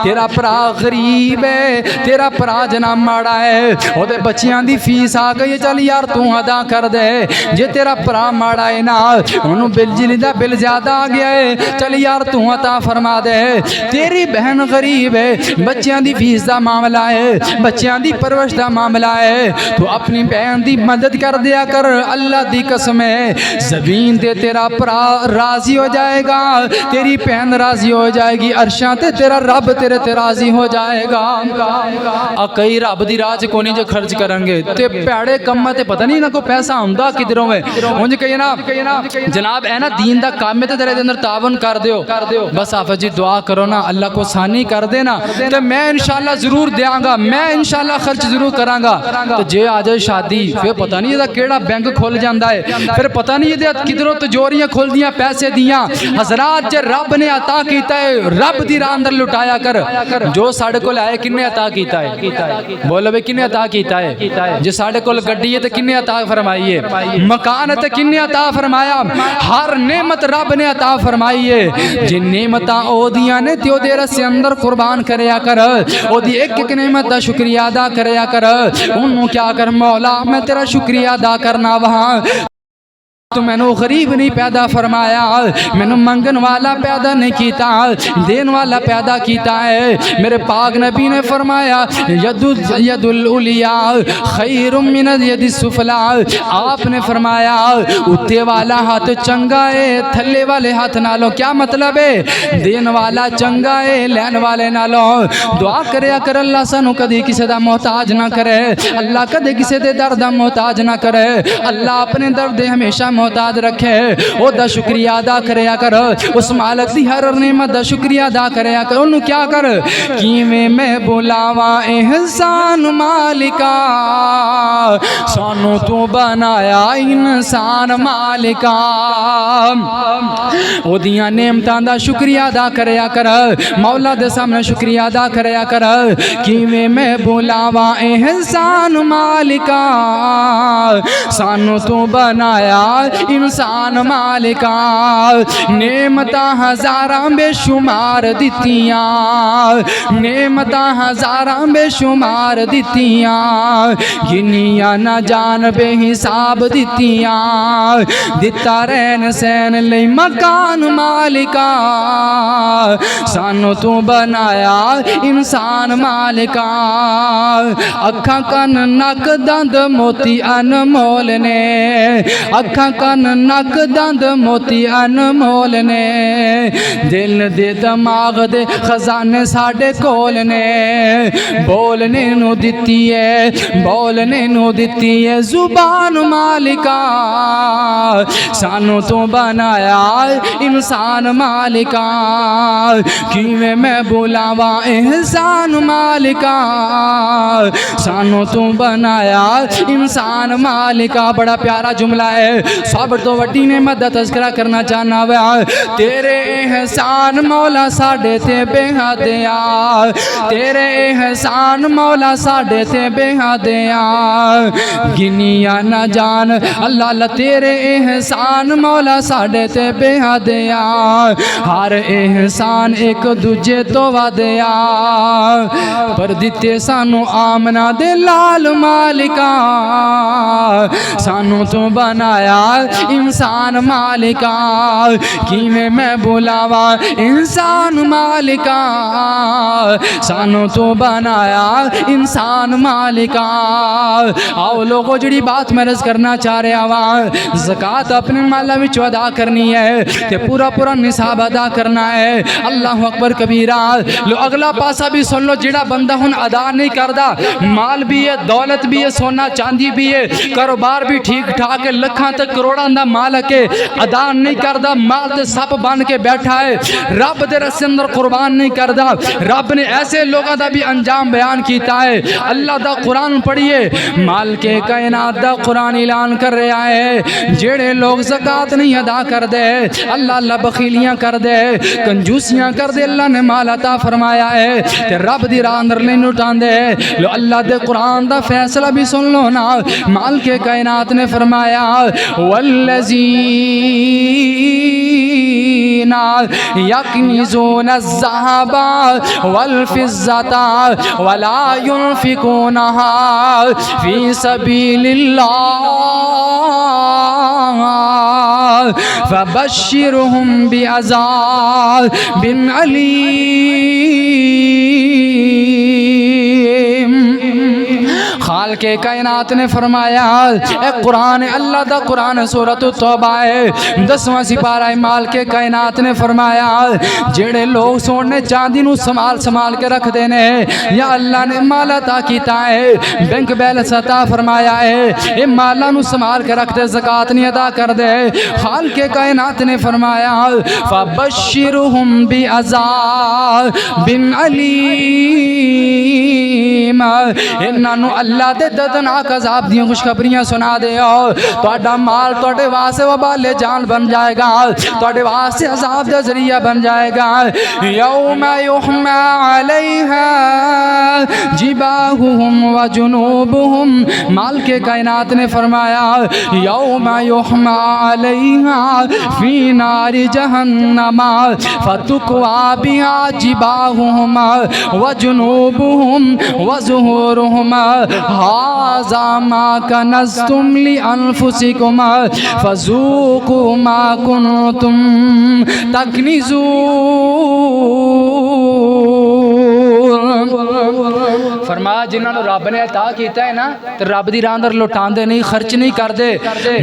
تیرا بھرا غریب ہے, تیرا بھرا جناب ماڑا ہے, او دے بچیاں دی فیس آ گئی, چل یار تو ادا کر دے. جے تیرا بھرا ماڑا ہے نا, انہوں بجلی دا بل زیادہ آ گیا ہے, چل یار تو عطا فرما دے. تیری بہن غریب ہے, بچیاں دی فیس دا معاملہ ہے, بچیاں دی پرورش دا معاملہ ہے, تو اپنی بہن دی مدد کر دیا کر. اللہ دی قسم ہے زمین تے تیرا بھرا راضی ہو جائے گا, تیری بہن راضی ہو جائے گی, عرشاں تے تیرا رب تیرے تے راضی ہو جائے گا. کئی رب دی راہ کو نہیں جو خرچ کریں گے تے پیڑے کم تے پتہ نہیں نہ کو پیسہ ہوندا کدھروں ہے. انج کہے نا جناب اے نا دین دا کام تے تیرے اندر تعاون کر دیو. بس آپ جی دعا کرو نا اللہ کو آسانی کر دینا, تے میں انشاءاللہ ضرور دیاں گا, میں انشاءاللہ خرچ ضرور کراں گا. تے جے آ جائے شادی پھر پتہ نہیں دا کیڑا بینک کھل جاندا ہے, پھر پتہ نہیں دے کدھروں تجوریاں کھل دیاں پیسے دیاں. حضرات جے رب نے عطا کیتا ہے رب دی راہ اندر لٹایا کر. جو ساڈے کول آئے کنے عطا کیتا ہے؟ بولو بھئی کنے عطا کیتا ہے؟ جے ساڈے کول گڈی ہے تے کنے عطا فرمائی ہے؟ مکان تے کنے عطا فرمایا؟ ہر نعمت رب نے عطا فرمائی ہے. جے نعمتاں او دیاں نے تے او دے راستے اندر قربان کریا کر, او دی ایک ایک نعمت دا شکریہ ادا کریا کر. انہوں کیا کر مولا میں تیرا شکریہ ادا کرنا وہاں تو میں نے غریب نہیں پیدا فرمایا, میں نے منگن والا پیدا نہیں کیتا, دین والا پیدا کیتا ہے. میرے پاک نبی نے فرمایا ید الاولیاء خیر من ید السفلاء. آپ نے فرمایا اتے والا ہاتھ چنگا ہے تھلے والے ہاتھ نالوں. کیا مطلب ہے؟ دین والا چنگا ہے لین والے نالوں. دعا کریا کر اللہ سانو کدی کسی دا محتاج نہ کرے, اللہ کدی کسی دے درد دا محتاج نہ کرے. اللہ اپنے درد ہمیشہ محتاج رکھے, او دا شکریہ ادا کریا کر. اس مالک دی ہر نعمت دا شکریہ ادا کریا کر. انہوں کیا کر کیویں میں بلاواں احسان مالکا, سانو تو بنایا انسان مالکا. او دیاں نعمتاں دا شکریہ ادا کریا کر, مولا دے سامنے شکریہ ادا کریا کر. کیویں میں بلاواں احسان مالکا, سانو تو بنایا انسان مالکا. نعمتاں ہزاراں بے شمار دتیاں, نعمتاں ہزاراں بے شمار دتیاں, گنیاں نہ جان بے حساب دتیاں. دتا رہن سین لئی مکان مالکا, سانو تو بنایا انسان مالکا. اکھاں کن نک دند موتی انمول نے, اکھاں کن نک دند موتی انمول نے. دل دے دماغ دے خزانے ساڈے کول نے, بولنے نو دتی ہے بولنے نو دیتی ہے زبان مالکا سانو تو بنایا انسان مالکا کیویں میں بلاوا احسان مالکا سانو تو بنایا انسان مالکا بڑا پیارا جملہ ہے صبر تو وڈی نعمت دا تذکرہ کرنا چاہنا ہوا تیرے احسان مولا ساڈے تے بے حد آ تیرے احسان مولا ساڈے تے بے حد آ گنیا نہ جان اللہ اللہ تیرے احسان مولا ساڈے تے بے حد آ ہر احسان ایک دوجے تو ود آ پر دتے سانو آمنہ دے لال مالکا سانو تو بنایا انسان مالکا کیویں میں بلاوا انسان مالکا سانو تو بنایا انسان مالکا آؤ لوگو جڑی بات میں رض کرنا چاہ رہے ہوا زکاة اپنے مالا وچو ادا کرنی ہے تے پورا پورا نصاب ادا کرنا ہے اللہ اکبر کبیرہ لو اگلا پاسا بھی سن لو جڑا بندہ ہن ادا نہیں کردا مال بھی ہے دولت بھی ہے سونا چاندی بھی ہے کاروبار بھی ٹھیک ٹھاک ہے لکھاں تک کروڑاں دا مالک ہے ادا نہیں کردا مال تے سپ بن کے بیٹھا ہے رب دے رستے اندر قربان نہیں کردا رب نے ایسے لوگاں دا بھی انجام بیان کیتا ہے اللہ دا قرآن پڑھیے مال کے کائنات دا قرآن اعلان کر رہا ہے جڑے لوگ زکاة نہیں ادا کر دے اللہ اللہ بخیلیاں کر دے کنجوسیاں کر دے اللہ نے مال عطا فرمایا ہے تے رب دی راہ اندر نہیں لٹان دے لو اللہ دے قرآن دا فیصلہ بھی سن لو نا مال کے کائنات نے فرمایا والذین یکنزون الذهب والفضة ولا ينفقونها في سبيل الله فبشرهم بعذاب أليم خالق کائنات نے فرمایا اے قرآن اللہ دا قرآن سورۃ التوبہ ہے 10واں سپارہ مال کے کائنات نے فرمایا جڑے لوگ سونے چاندی نو سنبھال کے رکھ دینے یا اللہ نے مال عطا کیتا ہے بینک بیلنس عطا فرمایا ہے اے مالا نو سنبھال کے رکھ دے زکاة نہیں ادا کر دے خالق کائنات نے فرمایا فبشرہم بعذاب علیم انہاں نو اللہ دے دردناک عذاب دیاں خوشخبریاں سنا دے تہاڈا مال تہاڈے واسطے وبال جان بن جائے گا تہاڈے واسطے عذاب دا ذریعہ بن جائے گا یوم یحمى علیہا جباہہم وجنوبہم مال کے کائنات نے فرمایا یوم یحمى علیہا فی نار جہنم فتکوی بہا جباہہم وجنوبہم وظہورہم هذا ما كنزتم لأنفسكم فذوقوا ما كنتم تكنزون فرمایا جنہاں نو رب نے عطا کیتا ہے نا تے رب دی راہ اندر لٹاندے نہیں خرچ نہیں کردے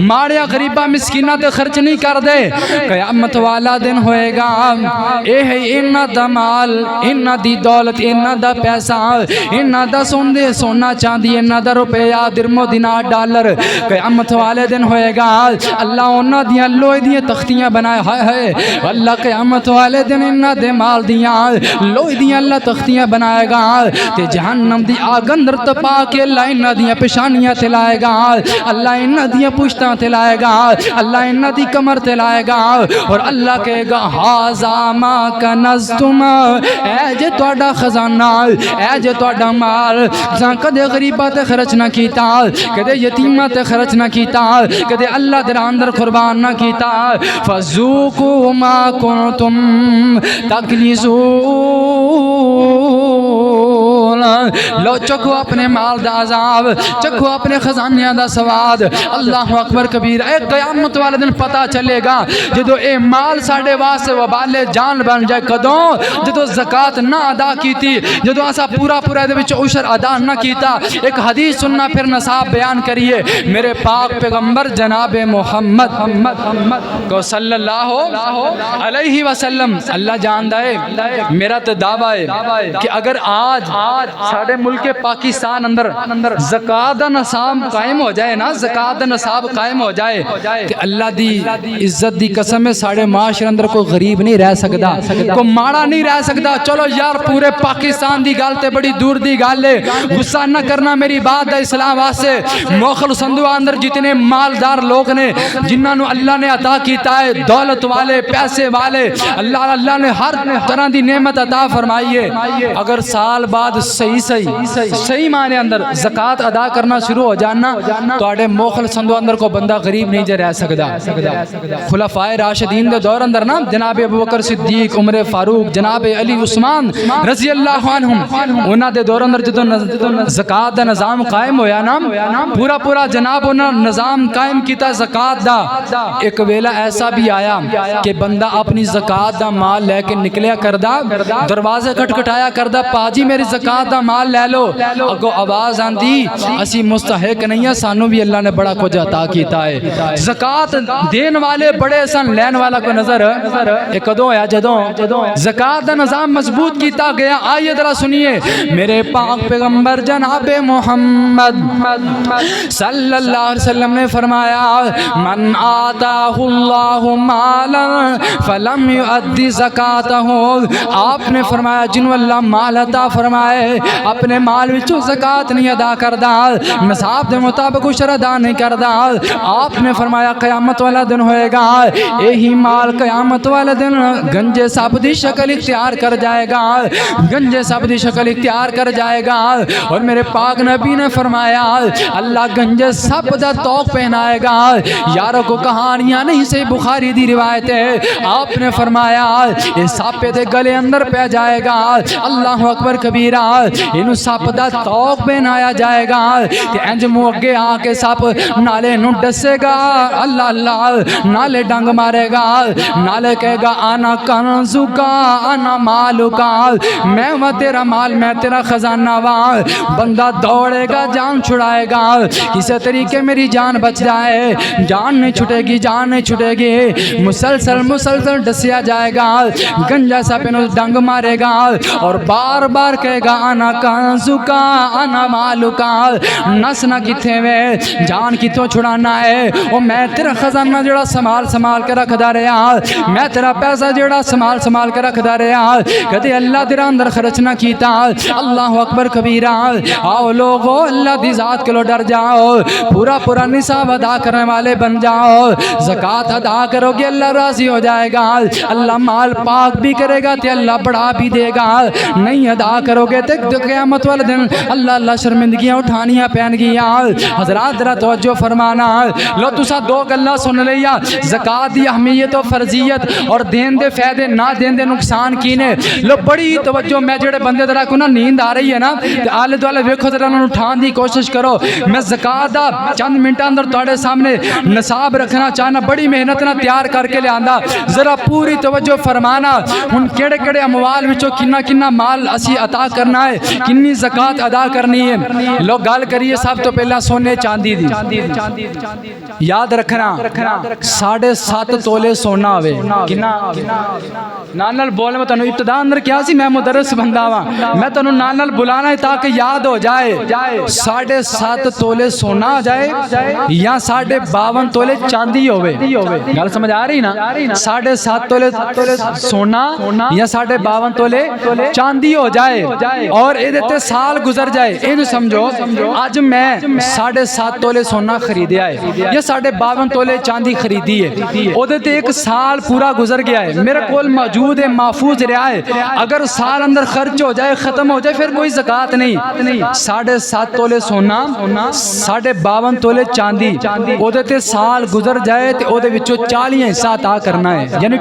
ماڑیاں غریباں مسکیناں تے خرچ نہیں کردے قیامت والا دن ہوئے گا اے ہے انہاں دا مال انہاں دی دولت انہاں دا پیسہ انہاں دا سونا چاندی انہاں دا روپیہ درم و دینار ڈالر قیامت والے دن ہوئے گا اللہ انہاں دیاں لوہے دیاں تختیاں بنائے ہے اللہ قیامت والے دن انہاں دے مال دیاں لوہے دیاں اللہ تختیاں بنائے گا تے جہنم دی آگ اندر تپا کے اللہ انہاں دیاں پیشانیاں تے لائے گا اللہ انہاں دیاں پشتاں تے لائے گا اللہ انہاں دی کمر تے لائے گا اور اللہ کہے گا ھذا ما کنزتم اے جے تہاڈا خزانہ اے جے تہاڈا مال جہاں کدے غریبہ تے خرچ نہ کیتا کدے یتیمہ تے خرچ نہ کیتا کدے اللہ دے راہ اندر قربان نہ کیتا فذوقوا ما کنتم تکنزون لو چکھو اپنے مال دا عذاب چکھو اپنے خزانیاں دا سواد اللہ اکبر کبیر اے قیامت والے دن پتہ چلے گا جدو اے مال ساڑے واسطے وبال جان بن جائے کدوں جدو زکاة نہ ادا کیتی جدو ایسا پورا دے وچ عشر ادا نہ کیتا ایک حدیث سننا پھر نصاب بیان کریے میرے پاک پیغمبر جناب محمد کو صلی اللہ علیہ وسلم اللہ جاندہ ہے میرا تو دعویٰ ہے کہ اگر آج ساڑھے ملک پاکستان اندر زکات دا نصاب قائم ہو جائے نا، زکات دا نصاب قائم ہو جائے کہ اللہ دی عزت دی قسم ہے ساڑھے معاشرے اندر کوئی غریب نہیں رہ سکتا، کوئی ماڑا نہیں رہ سکتا۔ چلو یار پورے پاکستان دی گل تے بڑی دور دی گل ہے، غصہ نہ کرنا میری بات دا اسلام واسطے۔ موخل سندھو اندر جتنے مالدار لوگ نے جنہاں نو اللہ نے عطا کیتا ہے، دولت والے پیسے والے، اللہ نے ہر طرح دی نعمت عطا فرمائی ہے، اگر سال بعد صحیح معنی اندر زکات ادا کرنا شروع ہو جانا تو آڑے موخل سندھو اندر کو بندہ غریب نہیں جے رہ سکتا۔ خلفائے راشدین دے دور اندر نا جناب ابوبکر صدیق، عمر فاروق، جناب علی عثمان رضی اللہ عنہم، انہاں دے دور اندر جدوں زکات دا نظام قائم ہویا نا، پورا جناب انہاں نظام قائم کیتا زکات دا۔ ایک ویلا ایسا بھی آیا کہ بندہ اپنی زکات دا مال لے کے نکلیا کردا، دروازے کھٹکھٹایا کردا، پاجی میری زکات دا مال لے لو، اگو آواز آندی اسی مستحق نہیں ہے، سانو بھی اللہ نے بڑا کچھ عطا کیتا ہے۔ زکات دین والے بڑے سن، لین والا کو نظر ایک کدوں ہویا جدوں زکات دا نظام مضبوط کیتا گیا۔ آئیے ذرا سنیے میرے پاک پیغمبر جناب محمد صلی اللہ علیہ وسلم نے فرمایا من آتاہ اللہ مالا فلم یؤدی زکاتہ، آپ نے فرمایا جنہوں اللہ مال عطا فرمائے اپنے مال وچوں زکات نہیں ادا کردا، نصاب دے مطابق عشر ادا نہیں کردا، آپ نے فرمایا قیامت والا دن ہوئے گا یہی مال قیامت والا دن گنجے سب دی شکل اختیار کر جائے گا، گنجے سب دی شکل اختیار کر جائے گا۔ اور میرے پاک نبی نے فرمایا اللہ گنجے سب دا توق پہنائے گا۔ یاروں کو کہانیاں نہیں سے بخاری دی روایت ہے، آپ نے فرمایا یہ ساپے دے گلے اندر پہ جائے گا، اللہ اکبر کبیرہ، انہوں ساپ دا توق پہنایا جائے گا کہ انج منہ اگے آ کے ساپ نالے نو ڈسے گا، اللہ اللہ نالے ڈنگ مارے گا، نالے کہے گا آنا کنزو کا آنا مالو کا، میں وہ تیرا مال میں تیرا خزانہ وہاں، بندہ دوڑے گا جان چھڑائے گا، کسی طریقے میری جان بچ جائے، جان نہیں چھٹے گی، جان نہیں چھٹے گی، مسلسل ڈسیا جائے گا، گنجا سا پہ ڈنگ مارے گا اور بار بار کہے گا آنا کنزو کا آنا مالو کا، نس نہ کتھے وے جان کتوں چھڑانا ہے، وہ میں تیرا خزانہ جڑا سمال کے رکھ دا رہا، میں تیرا پیسہ جڑا سمال کے رکھ دا رہا، کہتے اللہ تیرا اندر خرچ نہ کیتا، اللہ اکبر کبیرہ۔ آؤ لوگو اللہ دی ذات کے لو ڈر جاؤ، پورا نصاب ادا کرنے والے بن جاؤ، زکات ادا کرو گے اللہ راضی ہو جائے گا، اللہ مال پاک بھی کرے گا تے اللہ بڑھا بھی دے گا، نہیں ادا کرو گے تے قیامت والے دن اللہ شرمندگیاں اٹھانیاں پہن گیا۔ حضرات ذرا توجہ فرمانا، لو تسا دو گلاں سن لیا، زکات دی اہمیت و فرضیت اور دین دے فائدے نہ دین دے نقصان کینے، لو بڑی توجہ، میں جڑے بندے ذرا کو نا نیند آ رہی ہے نا تے آلے دوالے ویکھو ذرا انہوں اٹھان دی کوشش کرو، میں زکات دا چند منٹاں اندر تواڈے سامنے نصاب رکھنا چاہنا، بڑی محنت نہ تیار کر کے لاندا، ذرا پوری توجہ فرمانا۔ ہن کیڑے اموال وچوں کنا مال اسی عطا کرنا ہے، کنی زکات ادا کرنی ہے، لو گل کریے سب تو پہلا سونے چاندی دی، یاد رکھنا 7.5 تولے سونا ہوئے، کنا نال بولنے میں تنوں ابتدا اندر کیا سی، میں مدرس بندہ ہاں، میں تنوں نال بلانا ہے تاکہ یاد ہو جائے، 7.5 تولے سونا ہو جائے یا 52.5 تولے چاندی ہوئے، گل سمجھ آ رہی نا، 7.5 تولے سونا یا 52.5 تولے چاندی ہو جائے اور ادھتے سال گزر جائے، انہوں سمجھو آج میں 7.5 تولے سونا خریدیا ہے یا 52.5 تولے چاندی خریدی ہے، ادھتے ایک سال پورا گزر گیا ہے، میرے کول موجود ہے، محفوظ رہا ہے، اگر سال اندر خرچ ہو جائے ختم ہو جائے پھر کوئی زکات نہیں۔ 7.5 تولے سونا 52.5 تولے چاندی، ادھتے سال گزر جائے تو ادھے وچوں 40 حصہ عطا کرنا ہے، یعنی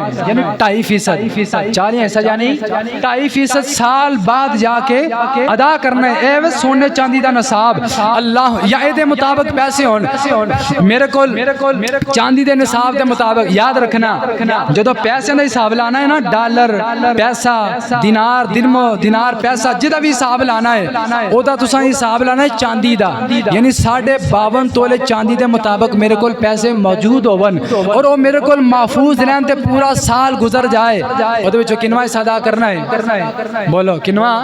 2.5%، 40 حصہ یعنی 2.5% سال بعد جا کے ادا کرنا ہے، اے سونے چاندی دا نصاب اللہ یا اے دے مطابق پیسے ہون، میرے کول چاندی دے نصاب دے مطابق یاد رکھنا، جدو پیسے دا حساب لانا ہے نا، ڈالر پیسہ، دینار درہم دینار پیسہ جدا بھی حساب لانا ہے، او دا تساں حساب لانا ہے چاندی دا، یعنی 52.5 تولے چاندی دے مطابق میرے کول پیسے موجود ہون اور وہ میرے کول محفوظ رہن تے پورا سال گزر جائے، او دے وچوں کنواں حصہ ادا کرنا ہے، بولو کنواں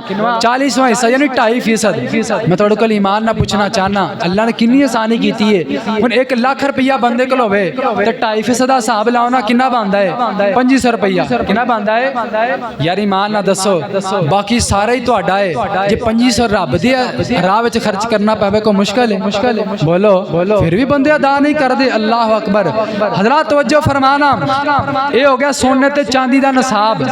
40واں حصہ یعنی 2.5%. میں تھوڑے کو ایمان نہ پوچھنا چاہنا اللہ نے کنی آسانی کیتی ہے. ہن 1 لاکھ روپیہ بندے کو ہوے تے 2.5% دا حساب لاؤ نا کنا بندا ہے 2500 روپیہ. کنا بندا ہے یار ایمان نہ دسو باقی سارا ہی تہاڈا ہے. جے 2500 رب دے راہ وچ خرچ کرنا پے کو مشکل ہے. بولو پھر بھی بندے ادا نہیں کردے. اللہ اکبر. حضرات توجہ فرمانا اے ہو گیا سونے تے چاندی دا نصاب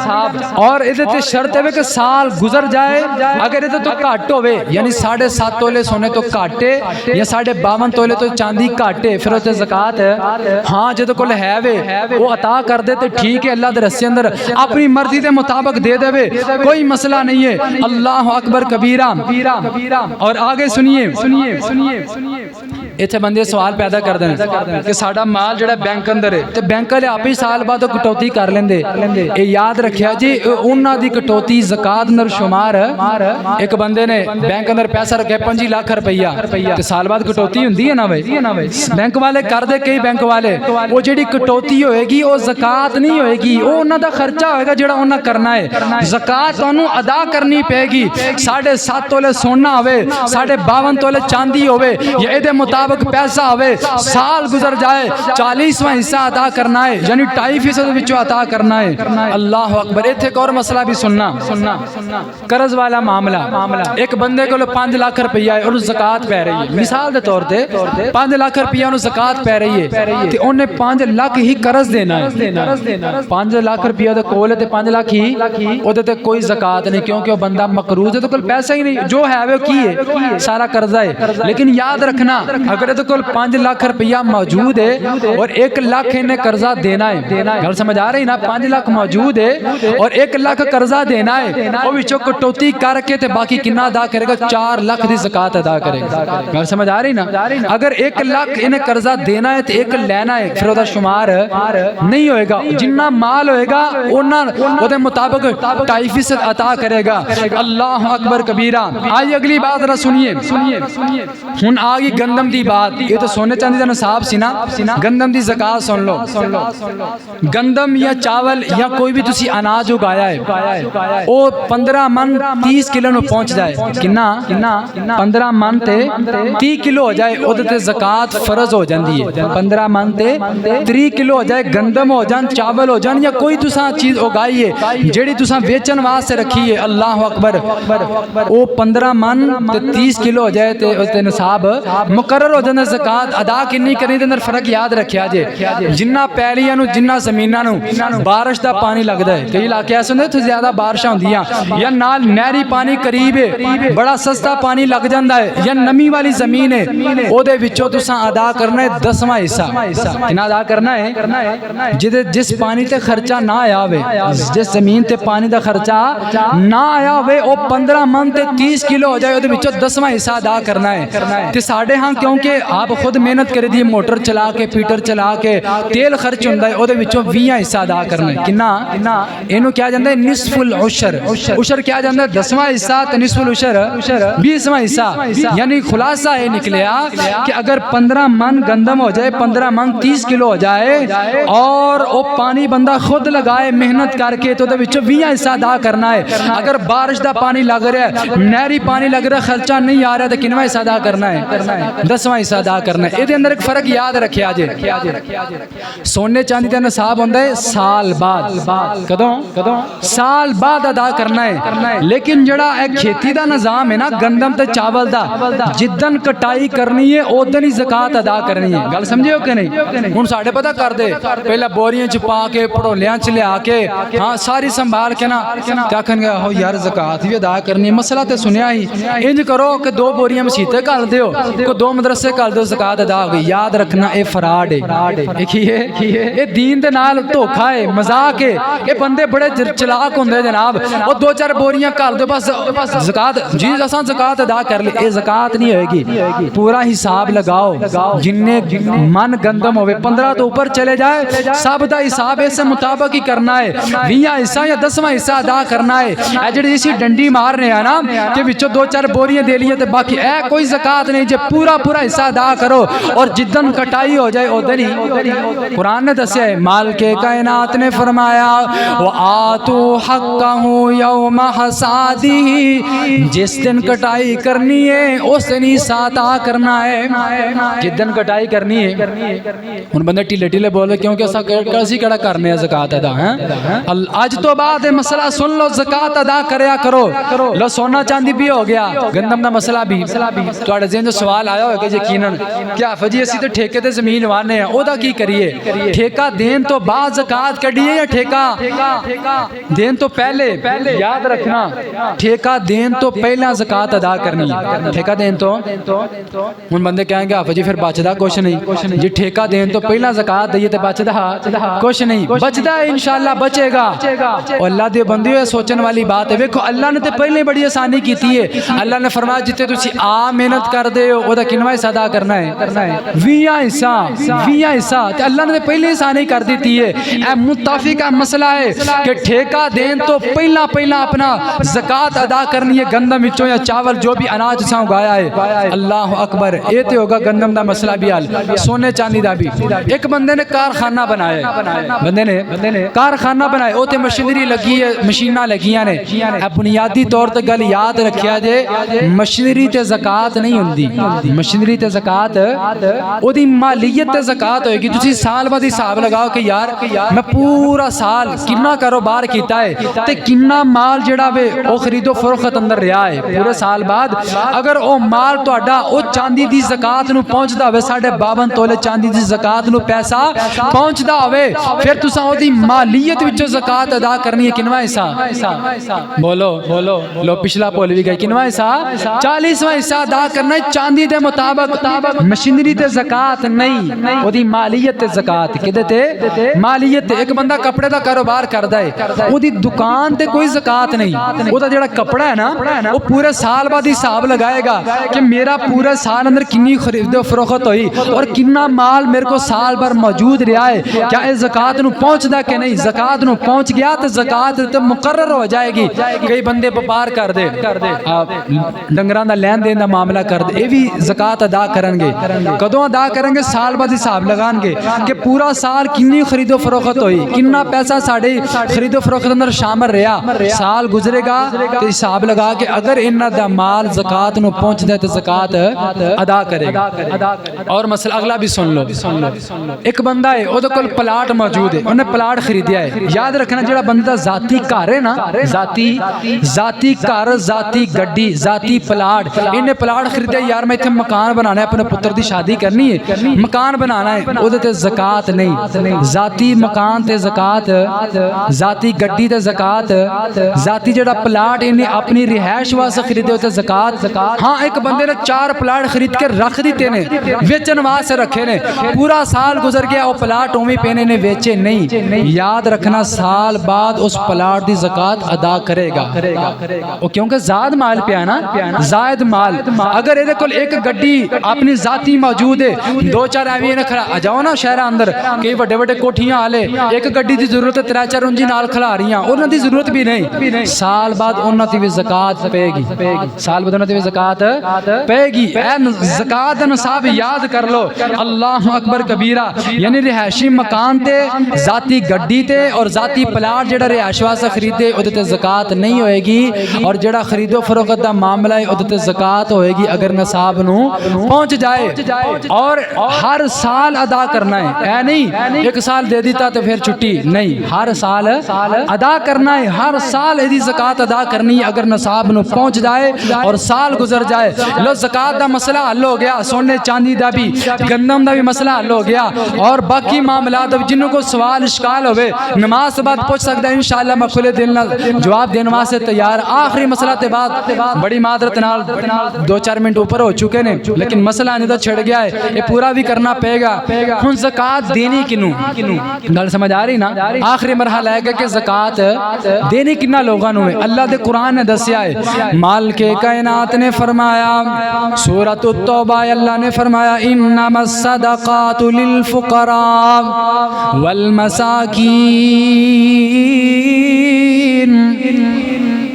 اور ادھے تے شرط ہے کہ سال گزر جائے اگر ادھے تو گھٹ ہوے یعنی 7.5 تولے سونے تو گھٹ ہے یا 52 تولے تو چاندی گھٹ ہے پھر اوتے زکات ہے. ہاں جے تو کول ہے وے وہ عطا کر دے تے ٹھیک ہے اللہ دے رستے اندر اپنی مرضی دے مطابق دے دے وے کوئی مسئلہ نہیں ہے. اللہ اکبر کبیرہ. اور آگے سنیے اتنے بندے سوال پیدا کر دیں کہ ساڈا مال جڑا بینک اندر ہے تے بینک والے آپ ہی سال بعد کٹوتی کر لیندے. اے یاد رکھیا جی انہاں دی کٹوتی زکات اندر شمار. ایک بندے نے بینک اندر پیسہ رکھے 5 لاکھ روپیہ تے سال بعد کٹوتی ہوندی ہے نا بھائی. بینک والے کر دے کئی بینک والے وہ جڑی کٹوتی ہوئے گی وہ زکات نہیں ہوئے گی وہ انہاں دا خرچہ ہوئے گا جڑا انہاں کرنا ہے. زکات تانوں ادا کرنی پے گی. 7.5 تولے سونا ہوئے 52 تولے چاندی ہوئے یا اے دے مطابق پیسہ ہوئے سال گزر جائے 40واں حصہ عطا کرنا ہے یعنی 2.5% وچوں عطا کرنا ہے. اللہ اکبر. ایتھے ایک اور مسئلہ بھی سننا قرض والا معاملہ. ایک بندے کو 5 لاکھ روپیہ ہے اور زکات پے رہی ہے مثال دے طور تے 5 لاکھ روپیہ انہوں زکات پے رہی ہے تے انہیں 5 لاکھ ہی قرض دینا ہے. 5 لاکھ روپیہ دے کول ہے تے 5 لاکھ ہی او تے کوئی زکات نہیں کیونکہ وہ بندہ مقروض ہے تو کوئی پیسہ ہی نہیں جو ہے وہ کی ہے سارا قرضہ ہے. لیکن یاد رکھنا اگر تو کل 5 لاکھ روپیہ موجود ہے اور 1 لاکھ انہیں قرضہ دینا ہے. گل سمجھ آ رہی نا 5 لاکھ موجود ہے اور 1 لاکھ قرضہ دینا ہے وہ وچوں کٹوتی کر کے تے باقی کنا ادا کرے گا 4 لاکھ دی زکات ادا کرے گا. گل سمجھ آ رہی نا. اگر 1 لاکھ انہیں قرضہ دینا ہے تے 1 لینا ہے پھر دا شمار نہیں ہوئے گا. جنہ مال ہوئے گا انہاں او دے مطابق 2.5% عطا کرے گا. اللہ اکبر کبیرہ. آئی اگلی بات ذرا سنیے. ہن آگی گندم دی بات. یہ تو سونے چاندی دا نصاب سی نا. گندم دی زکات سن لو. گندم یا چاول یا کوئی بھی تسی اناج اگایا ہے او 15 من 30 کلو نو پہنچ جائے کنا 15 من تے 30 کلو ہو جائے او تے زکات فرض ہو جاندی ہے. 15 من تے 30 کلو ہو جائے گندم ہو جان چاول ہو جان یا کوئی تساں چیز اگائی ہے جیڑی تساں ویچن واسطے رکھی ہے. اللہ اکبر. او 15 من تے 30 کلو ہو جائے تے اس تے نصاب مقرر ہو جاندے. زکات ادا کنی کرنی دے اندر فرق یاد رکھیا جے. جنہ پیلیاں نو جنہ زمیناں نو بارش دا پانی لگدا ہے کئی علاقے ایسے ہوندے تے زیادہ بارشاں ہوندیاں یا نال نہری پانی قریب ہے بڑا سستا پانی لگ جاندا ہے یا نمی والی زمین ہے او دے وچوں تساں ادا کرنا ہے 10واں حصہ. کنا ادا کرنا ہے جس پانی تے خرچہ نہ آیا ہوے جس زمین تے پانی دا خرچہ نہ آیا ہوے او 15 من تے 30 کلو ہو جائے او دے وچوں 10واں حصہ ادا کرنا ہے. تے ساڈے ہاں کیونکہ آپ خود محنت کر دی موٹر چلا کے پیٹر چلا کے تیل خرچ ہوندا ہے او دے وچوں 20 حصہ ادا کرنا ہے. کنا اینو کیا جاندا ہے نصف العشر. عشر کیا جاندا ہے 10واں حصہ تے نصف العشر 20واں حصہ. یعنی خلاصہ یہ نکلیا کہ اگر 15 من گندم ہو جائے 15 من 30 کلو ہو جائے اور او پانی بندہ خود لگائے محنت کر کے تو دے وچوں 20 حصہ ادا کرنا ہے. اگر بارش دا پانی لگ رہا ہے نہری پانی لگ رہا ہے خرچہ نہیں آ رہا تو کنواں حصہ ادا کرنا ہے 10واں حصہ ادا کرنا ہے. یہ اندر ایک فرق یاد رکھیا جے. سونے چاندی دا نصاب ہوندا ہے سال بعد کدوں سال بعد ادا کرنا ہے. لیکن جڑا ایک کھیتی دا نظام ہے نا گندم تے چاول دا جدن کٹائی کرنی ہے اودن ہی زکات ادا کرنی ہے. گل سمجھے ہو کہ نہیں. ہن ساڈے پتہ کر دے پہلا بوریاں چ پا کے پڑولیاں چ لیا کے ہاں ساری سنبھال کے نا کیا کہن گے ہو یار زکات بھی ادا کرنی ہے. مسئلہ تے سنیا ہی انج کرو کہ 2 بوریاں مسیتے کل دیو کو 2 مدرسے کل دیو زکات ادا ہو گئی. یاد رکھنا اے فراڈ ہے. اے دین دے نال دھوکھا ہے مذاق ہے. اے بندے بڑے چلاک ہوندے جناب او 2-4 بوریاں کل دیو بس زکات جی اساں زکات ادا کر لی. اے زکات نہیں ہوئے گی. پورا حساب لگاؤ جننے من گندم ہوئے 15 تو اوپر چلے جائے سب دا حساب اس مطابق ہی کرنا ہے. 20 حصہ یا 10واں حصہ ادا کرنا ہے. اے جڑی اسی ڈنڈی مارنے ہیں نا کہ وچوں 2-4 بوریاں دے لیے تے باقی اے کوئی زکات نہیں. جے پورا حصہ ادا کرو اور جدن کٹائی ہو جائے ادھر ہی. قرآن نے دسیا ہے مال کے کائنات نے فرمایا وَآتُوا حَقَّهُ يَوْمَ حَصَادِهِ ہی جس دن کٹائی کرنی ہے اس دن ہی ساتھ آ کرنا ہے. جس دن کٹائی کرنی ہے ان بندے ٹیلے ٹیلے بولے کیونکہ ایسا کیسی کڑا کرنے ہے زکات ادا ہیں. آج تو بعد مسئلہ سن لو, زکات ادا کریا کرو. لو سونا چاندی بھی ہو گیا, گندم دا مسئلہ بھی. تواڈے ذہن وچ سوال آیا ہوگا کہ یقیناً کیا فجی اسی تے ٹھیکے تے زمین وانے ہیں او دا کی کریے؟ ٹھیکہ دین تو بعد زکات کڈیے یا ٹھیکہ دین تو پہلے؟ یاد رکھنا ٹھیکہ دین تو پہلا زکات ادا کرنی ہے. ٹھیکہ دین تو ان بندے کہیں گے حافظ جی پھر بچدا کچھ نہیں جی. ٹھیکہ دین تو پہلا زکات دئیے تے بچدا کچھ نہیں. بچدا ہے انشاءاللہ بچے گا. اور اللہ دے بندے ہوئے سوچن والی بات ہے. ویکھو اللہ نے تے پہلے بڑی آسانی کیتی ہے. اللہ نے فرمایا جتے تسی آ محنت کر دے ہو او دا کنواں حصہ ادا کرنا ہے 20 حصہ تے اللہ نے پہلے آسانی کر دیتی ہے. اے متفقہ مسئلہ ہے کہ ٹھیکہ دین تو پہلا اپنا زکات ادا کرنی ہے گندم وچوں یا چاول جو بھی اناج سا اگایا ہے. اللہ اکبر. اے تے ہوگا گندم دا مسئلہ بھی حل, سونے چاندی دا بھی. ایک بندے نے کارخانہ بنایا, بندے نے کارخانہ بنایا, او تے مشینری لگی ہے, مشیناں لگیاں نے. بنیادی طور تے گل یاد رکھیا جے مشینری تے زکات نہیں ہوندی. مشینری تے زکات او دی مالیت تے زکات ہوئے گی. تسی سال بعد حساب لگاؤ کہ یار میں پورا سال کنا کاروبار کیتا ہے تے کنا مال جڑا وے او خرید و فروخت اندر رہا ہے پورے سال بعد. اگر او مال تہاڈا او چاندی دی زکات نو پہنچدا ہوے 52 تولے چاندی دی زکات نو پیسہ پہنچدا ہوے پھر تساں او دی مالیت وچوں زکات ادا کرنی ہے. کنواں حصہ بولو لو پچھلا بول بھی گئے. کنواں حصہ 40واں حصہ ادا کرنا ہے چاندی دے مطابق. مشینری تے زکات نہیں, او دی مالیت تے زکات. کدے تے مالیت. ایک بندہ کپڑے دا کاروبار کردا ہے, او دی دکان تے کوئی زکات نہیں. او دا جڑا کپڑا ہے نا او پورے سال بعد حساب لگائے گا کہ میرا پورے سال اندر کنی خرید و فروخت ہوئی اور کنا مال میرے کو سال بھر موجود رہا ہے, کیا اس زکات نو پہنچدا کہ نہیں. زکات نو پہنچ گیا تو زکات تے مقرر ہو جائے گی. کئی بندے وپار کر دے ڈنگراں دا لین دین دا معاملہ کر دے, اے بھی زکات ادا کرن گے. کدوں ادا کرن گے؟ سال بعد حساب لگان گے کہ پورا سال کنی خرید و فروخت ہوئی, کنا پیسہ ساڈے خرید و فروخت اندر شامل رہا. سال گزرے گا تو حساب لگا کہ اگر انہاں دا مال زکات نو پہنچدا ہے تو زکات ادا کرے گا. اور مسئلہ اگلا بھی سن لو. ایک بندہ ہے او دے کول پلاٹ موجود ہے, انہیں پلاٹ خریدیا ہے. یاد رکھنا جڑا بندہ ذاتی گھر ہے نا, ذاتی گھر, ذاتی گڈی, ذاتی پلاٹ, انہیں پلاٹ خریدیا یار میں ایتھے مکان بنانا ہے, اپنے پتر دی شادی کرنی ہے, مکان بنانا ہے, او دے تے زکات نہیں. ذاتی مکان تے زکات, ذاتی گڈی تے زکات, ذاتی جڑا پلاٹ انہیں اپنی رہائش واسطے خریدے تے زکات. ہاں ایک بندے نے 4 پلاٹ خرید کے رکھ دیتے نے, ویچن واسطے رکھے نے, پورا سال گزر گیا وہ پلاٹ اوویں پینے نے ویچے نہیں. یاد رکھنا سال بعد اس پلاٹ دی زکات ادا کرے گا. وہ کیونکہ زائد مال پیا نا, زائد مال. اگر اے دے کول ایک گڈی اپنی ذاتی موجود ہے, 2-4 ایویں نے کھڑا جاؤ نا شہر اندر کئی بڑے کوٹھیاں والے ایک گڈی دی ضرورت ہے 3-4 انجی نال کھلا رہیاں, انہاں دی ضرورت بھی نہیں. سال بعد انہاں دی بھی زکات پے گی. سال بعد انہاں دی بھی زکات پے گی. اے زکات دا نصاب یاد کر لو. اللہ اکبر کبیرہ. یعنی رہائشی مکان تے, ذاتی گڈی تے اور ذاتی پلاٹ جڑا رہائش واسطے خریدے او تے زکات نہیں ہوئے گی. اور جڑا خرید و فروخت دا معاملہ ہے او تے زکات ہوئے گی اگر نصاب نو پہنچ جائے. اور ہر سال ادا کرنا ہے. اے نہیں ایک سال دے دیتا تو پھر چھٹی نہیں, ہر سال ادا کرنا ہے. ہر سال ایدی زکات ادا کرنی ہے اگر نصاب نو پہنچ جائے اور سال گزر جائے. لو زکات دا مسئلہ حل ہو گیا, سونے چاندی دا بھی, گندم دا بھی مسئلہ حل ہو گیا. اور باقی معاملات جنہوں کو سوال اشکال ہوئے نماز بعد پوچھ سکتا ہے, انشاءاللہ میں کھلے دل جواب دینے واسطے تیار. آخری مسئلہ تے بعد بڑی معذرت نال 2-4 منٹ اوپر ہو چکے نے, لیکن مسئلہ نہیں تو چھڑ گیا ہے, یہ پورا بھی کرنا پے گا. ہن زکات دینی کنوں, گل سمجھ آ رہی نا. آخری مرحلہ ہے کہ زکات دینی کنا لوگاں نو ہے. اللہ دے قرآن نے دسیا ہے, مالک کائنات نے فرمایا سورۃ التوبہ, اللہ نے فرمایا انما الصدقات للفقراء والمساکین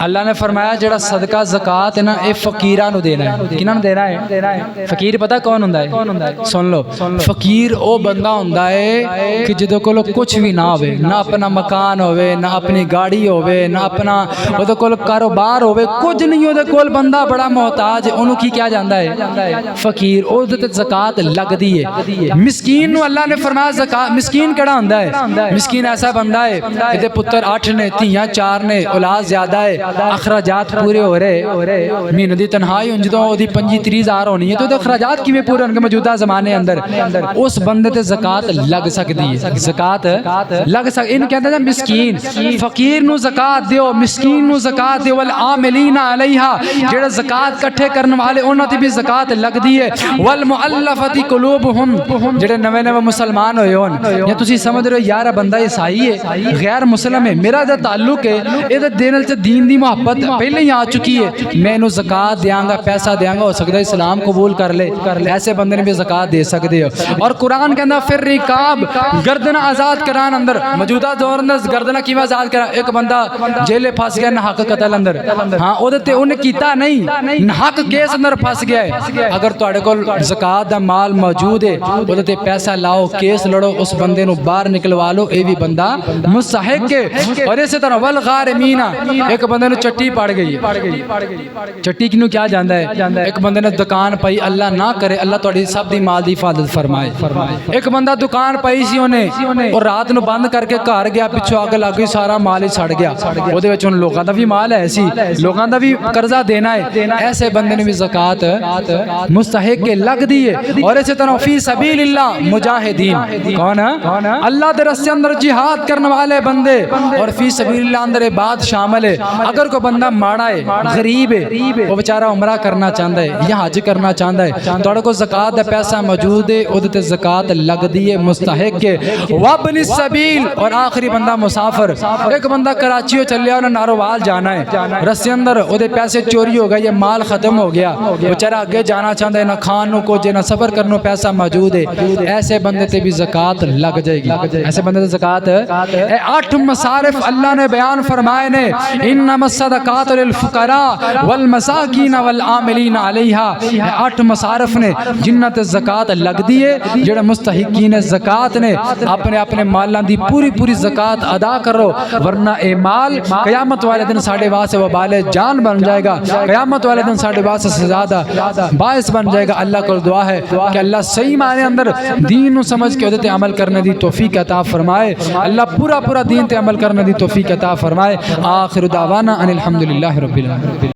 اللہ نے فرمایا جڑا صدقہ زکات ہے نا اے فقیراں نو دینا ہے. کنہاں نو دینا ہے؟ فقیر پتہ کون ہوندا ہے؟ سن لو، فقیر او بندہ ہوندا ہے کہ جدے کول کچھ بھی نہ ہوے، نہ اپنا مکان ہوے، نہ اپنی گاڑی ہوے، نہ اپنا اودے کول کاروبار ہوے، کچھ نہیں اودے کول، بندہ بڑا محتاج ہے، اونوں کی کیا جاندا ہے؟ فقیر. اودے تے زکات لگدی ہے. مسکین نو اللہ نے فرمایا زکات. مسکین کیڑا ہوندا ہے؟ مسکین ایسا بندہ ہے تے پتر 8 نے، دھیاں 4 نے، اولاد زیادہ ہے، اخراجات پورے ہو رہے، مہینے دی تنخواہ ہن جدوں اودی 25-30 ہزار ہونی ہے تو اخراجات کیویں پورے ہون گے موجودہ زمانے اندر؟ اس بندے تے زکات لگ سکدی ہے. زکات لگ سک ان کہندا ہے مسکین. فقیر نو زکات دیو، مسکین نو زکات دیو. والعاملین علیہا، جڑے زکات کٹھے کرن والے انہاں تے بھی زکات لگدی ہے. والمؤلفۃ قلوبہم، جڑے نویں نویں مسلمان ہوئے ہون، یا تسی سمجھ رہے ہو یار بندہ عیسائی ہے، غیر مسلم ہے، میرا جو تعلق ہے اے تے دین وچ دین دی محبت پہلے ہی آ چکی ہے، میں انہوں زکات دیاں گا، پیسہ دیاں گا، ہو سکتا ہے اسلام قبول کر لے، ایسے بندے نے بھی زکات دے سکتے ہو. اور قرآن کہندا پھر رکاب، گردنہ آزاد کران اندر. موجودہ دور اندر گردنہ کیویں آزاد کرا؟ ایک بندہ جیلے پھس گیا ناحق قتل اندر، ہاں اودے تے اونے کیتا نہیں، ناحق کیس اندر پھس گیا ہے. اگر تواڈے کول زکات دا مال موجود ہے، اودے تے پیسہ لاؤ، کیس لڑو، اس بندے نو باہر نکلوا لو، اے بھی بندہ مستحق ہے. اور اسی طرح والغارمین، ایک بندے نو چٹی پڑ گئی، چٹی کنوں کیا جاندا ہے؟ ایک بندے نے دکان پائی، اللہ نہ کرے اللہ تہاڈی سب دی مال دی حفاظت فرمائے. ایک بندہ دکان پائی سی اونے اور رات نو بند کر کے گھر گیا، پیچھے اگ لگ گئی، سارا مال ہی سڑ گیا. اودے وچ ہن لوکاں دا بھی مال ہے سی، لوکاں دا بھی قرضہ دینا ہے، ایسے بندے نے بھی زکات مستحق کے لگدی ہے. اور اسی طرح فی سبیل اللہ مجاہدین، کون ہے؟ اللہ دے راستے اندر جہاد کرنے والے بندے. اور فی سبیل اللہ اندر عبادت شامل ہے. اگر کوئی بندہ ماڑا ہے، غریب ہے، وہ بیچارہ عمرہ کرنا چاہتا ہے یا حج کرنا چاہتا ہے، تھوڑے کو زکات دا پیسہ موجود ہے، اودے تے زکات لگدی ہے، مستحق ہے. وابن السبیل، اور آخری بندہ مسافر. ایک بندہ کراچیوں چلیا، انہوں ناروال جانا ہے، رستے اندر اودے پیسے چوری ہو گئے، یہ مال ختم ہو گیا، بیچارہ آگے جانا چاہتا ہے، نہ کھان نو کچھ نہ سفر کرنے پیسہ موجود ہے، ایسے بندے تے بھی زکات لگ جائے گی. ایسے بندے تے زکات 8 مصارف اللہ نے بیان فرمائے نے. انما الصدقات للفقراء والمساکین والعاملین علیہا، 8 مصارف نے جنہاں تے زکات لگدی ہے. جڑے مستحقین زکات نے اپنے اپنے مالاں دی پوری پوری زکات ادا کرو، ورنہ اے مال قیامت والے دن ساڈے واسطے وبال جان بن جائے گا، قیامت والے دن ساڈے واسطے سزا دا باعث بن جائے گا. اللہ کو دعا ہے کہ اللہ صحیح معنی اندر دین نو سمجھ کے تے عمل کرنے دی توفیق عطا فرمائے. اللہ پورا دین تے عمل کرنے دی توفیق عطا فرمائے. آخر دعوانا ان الحمدللہ رب العالمین.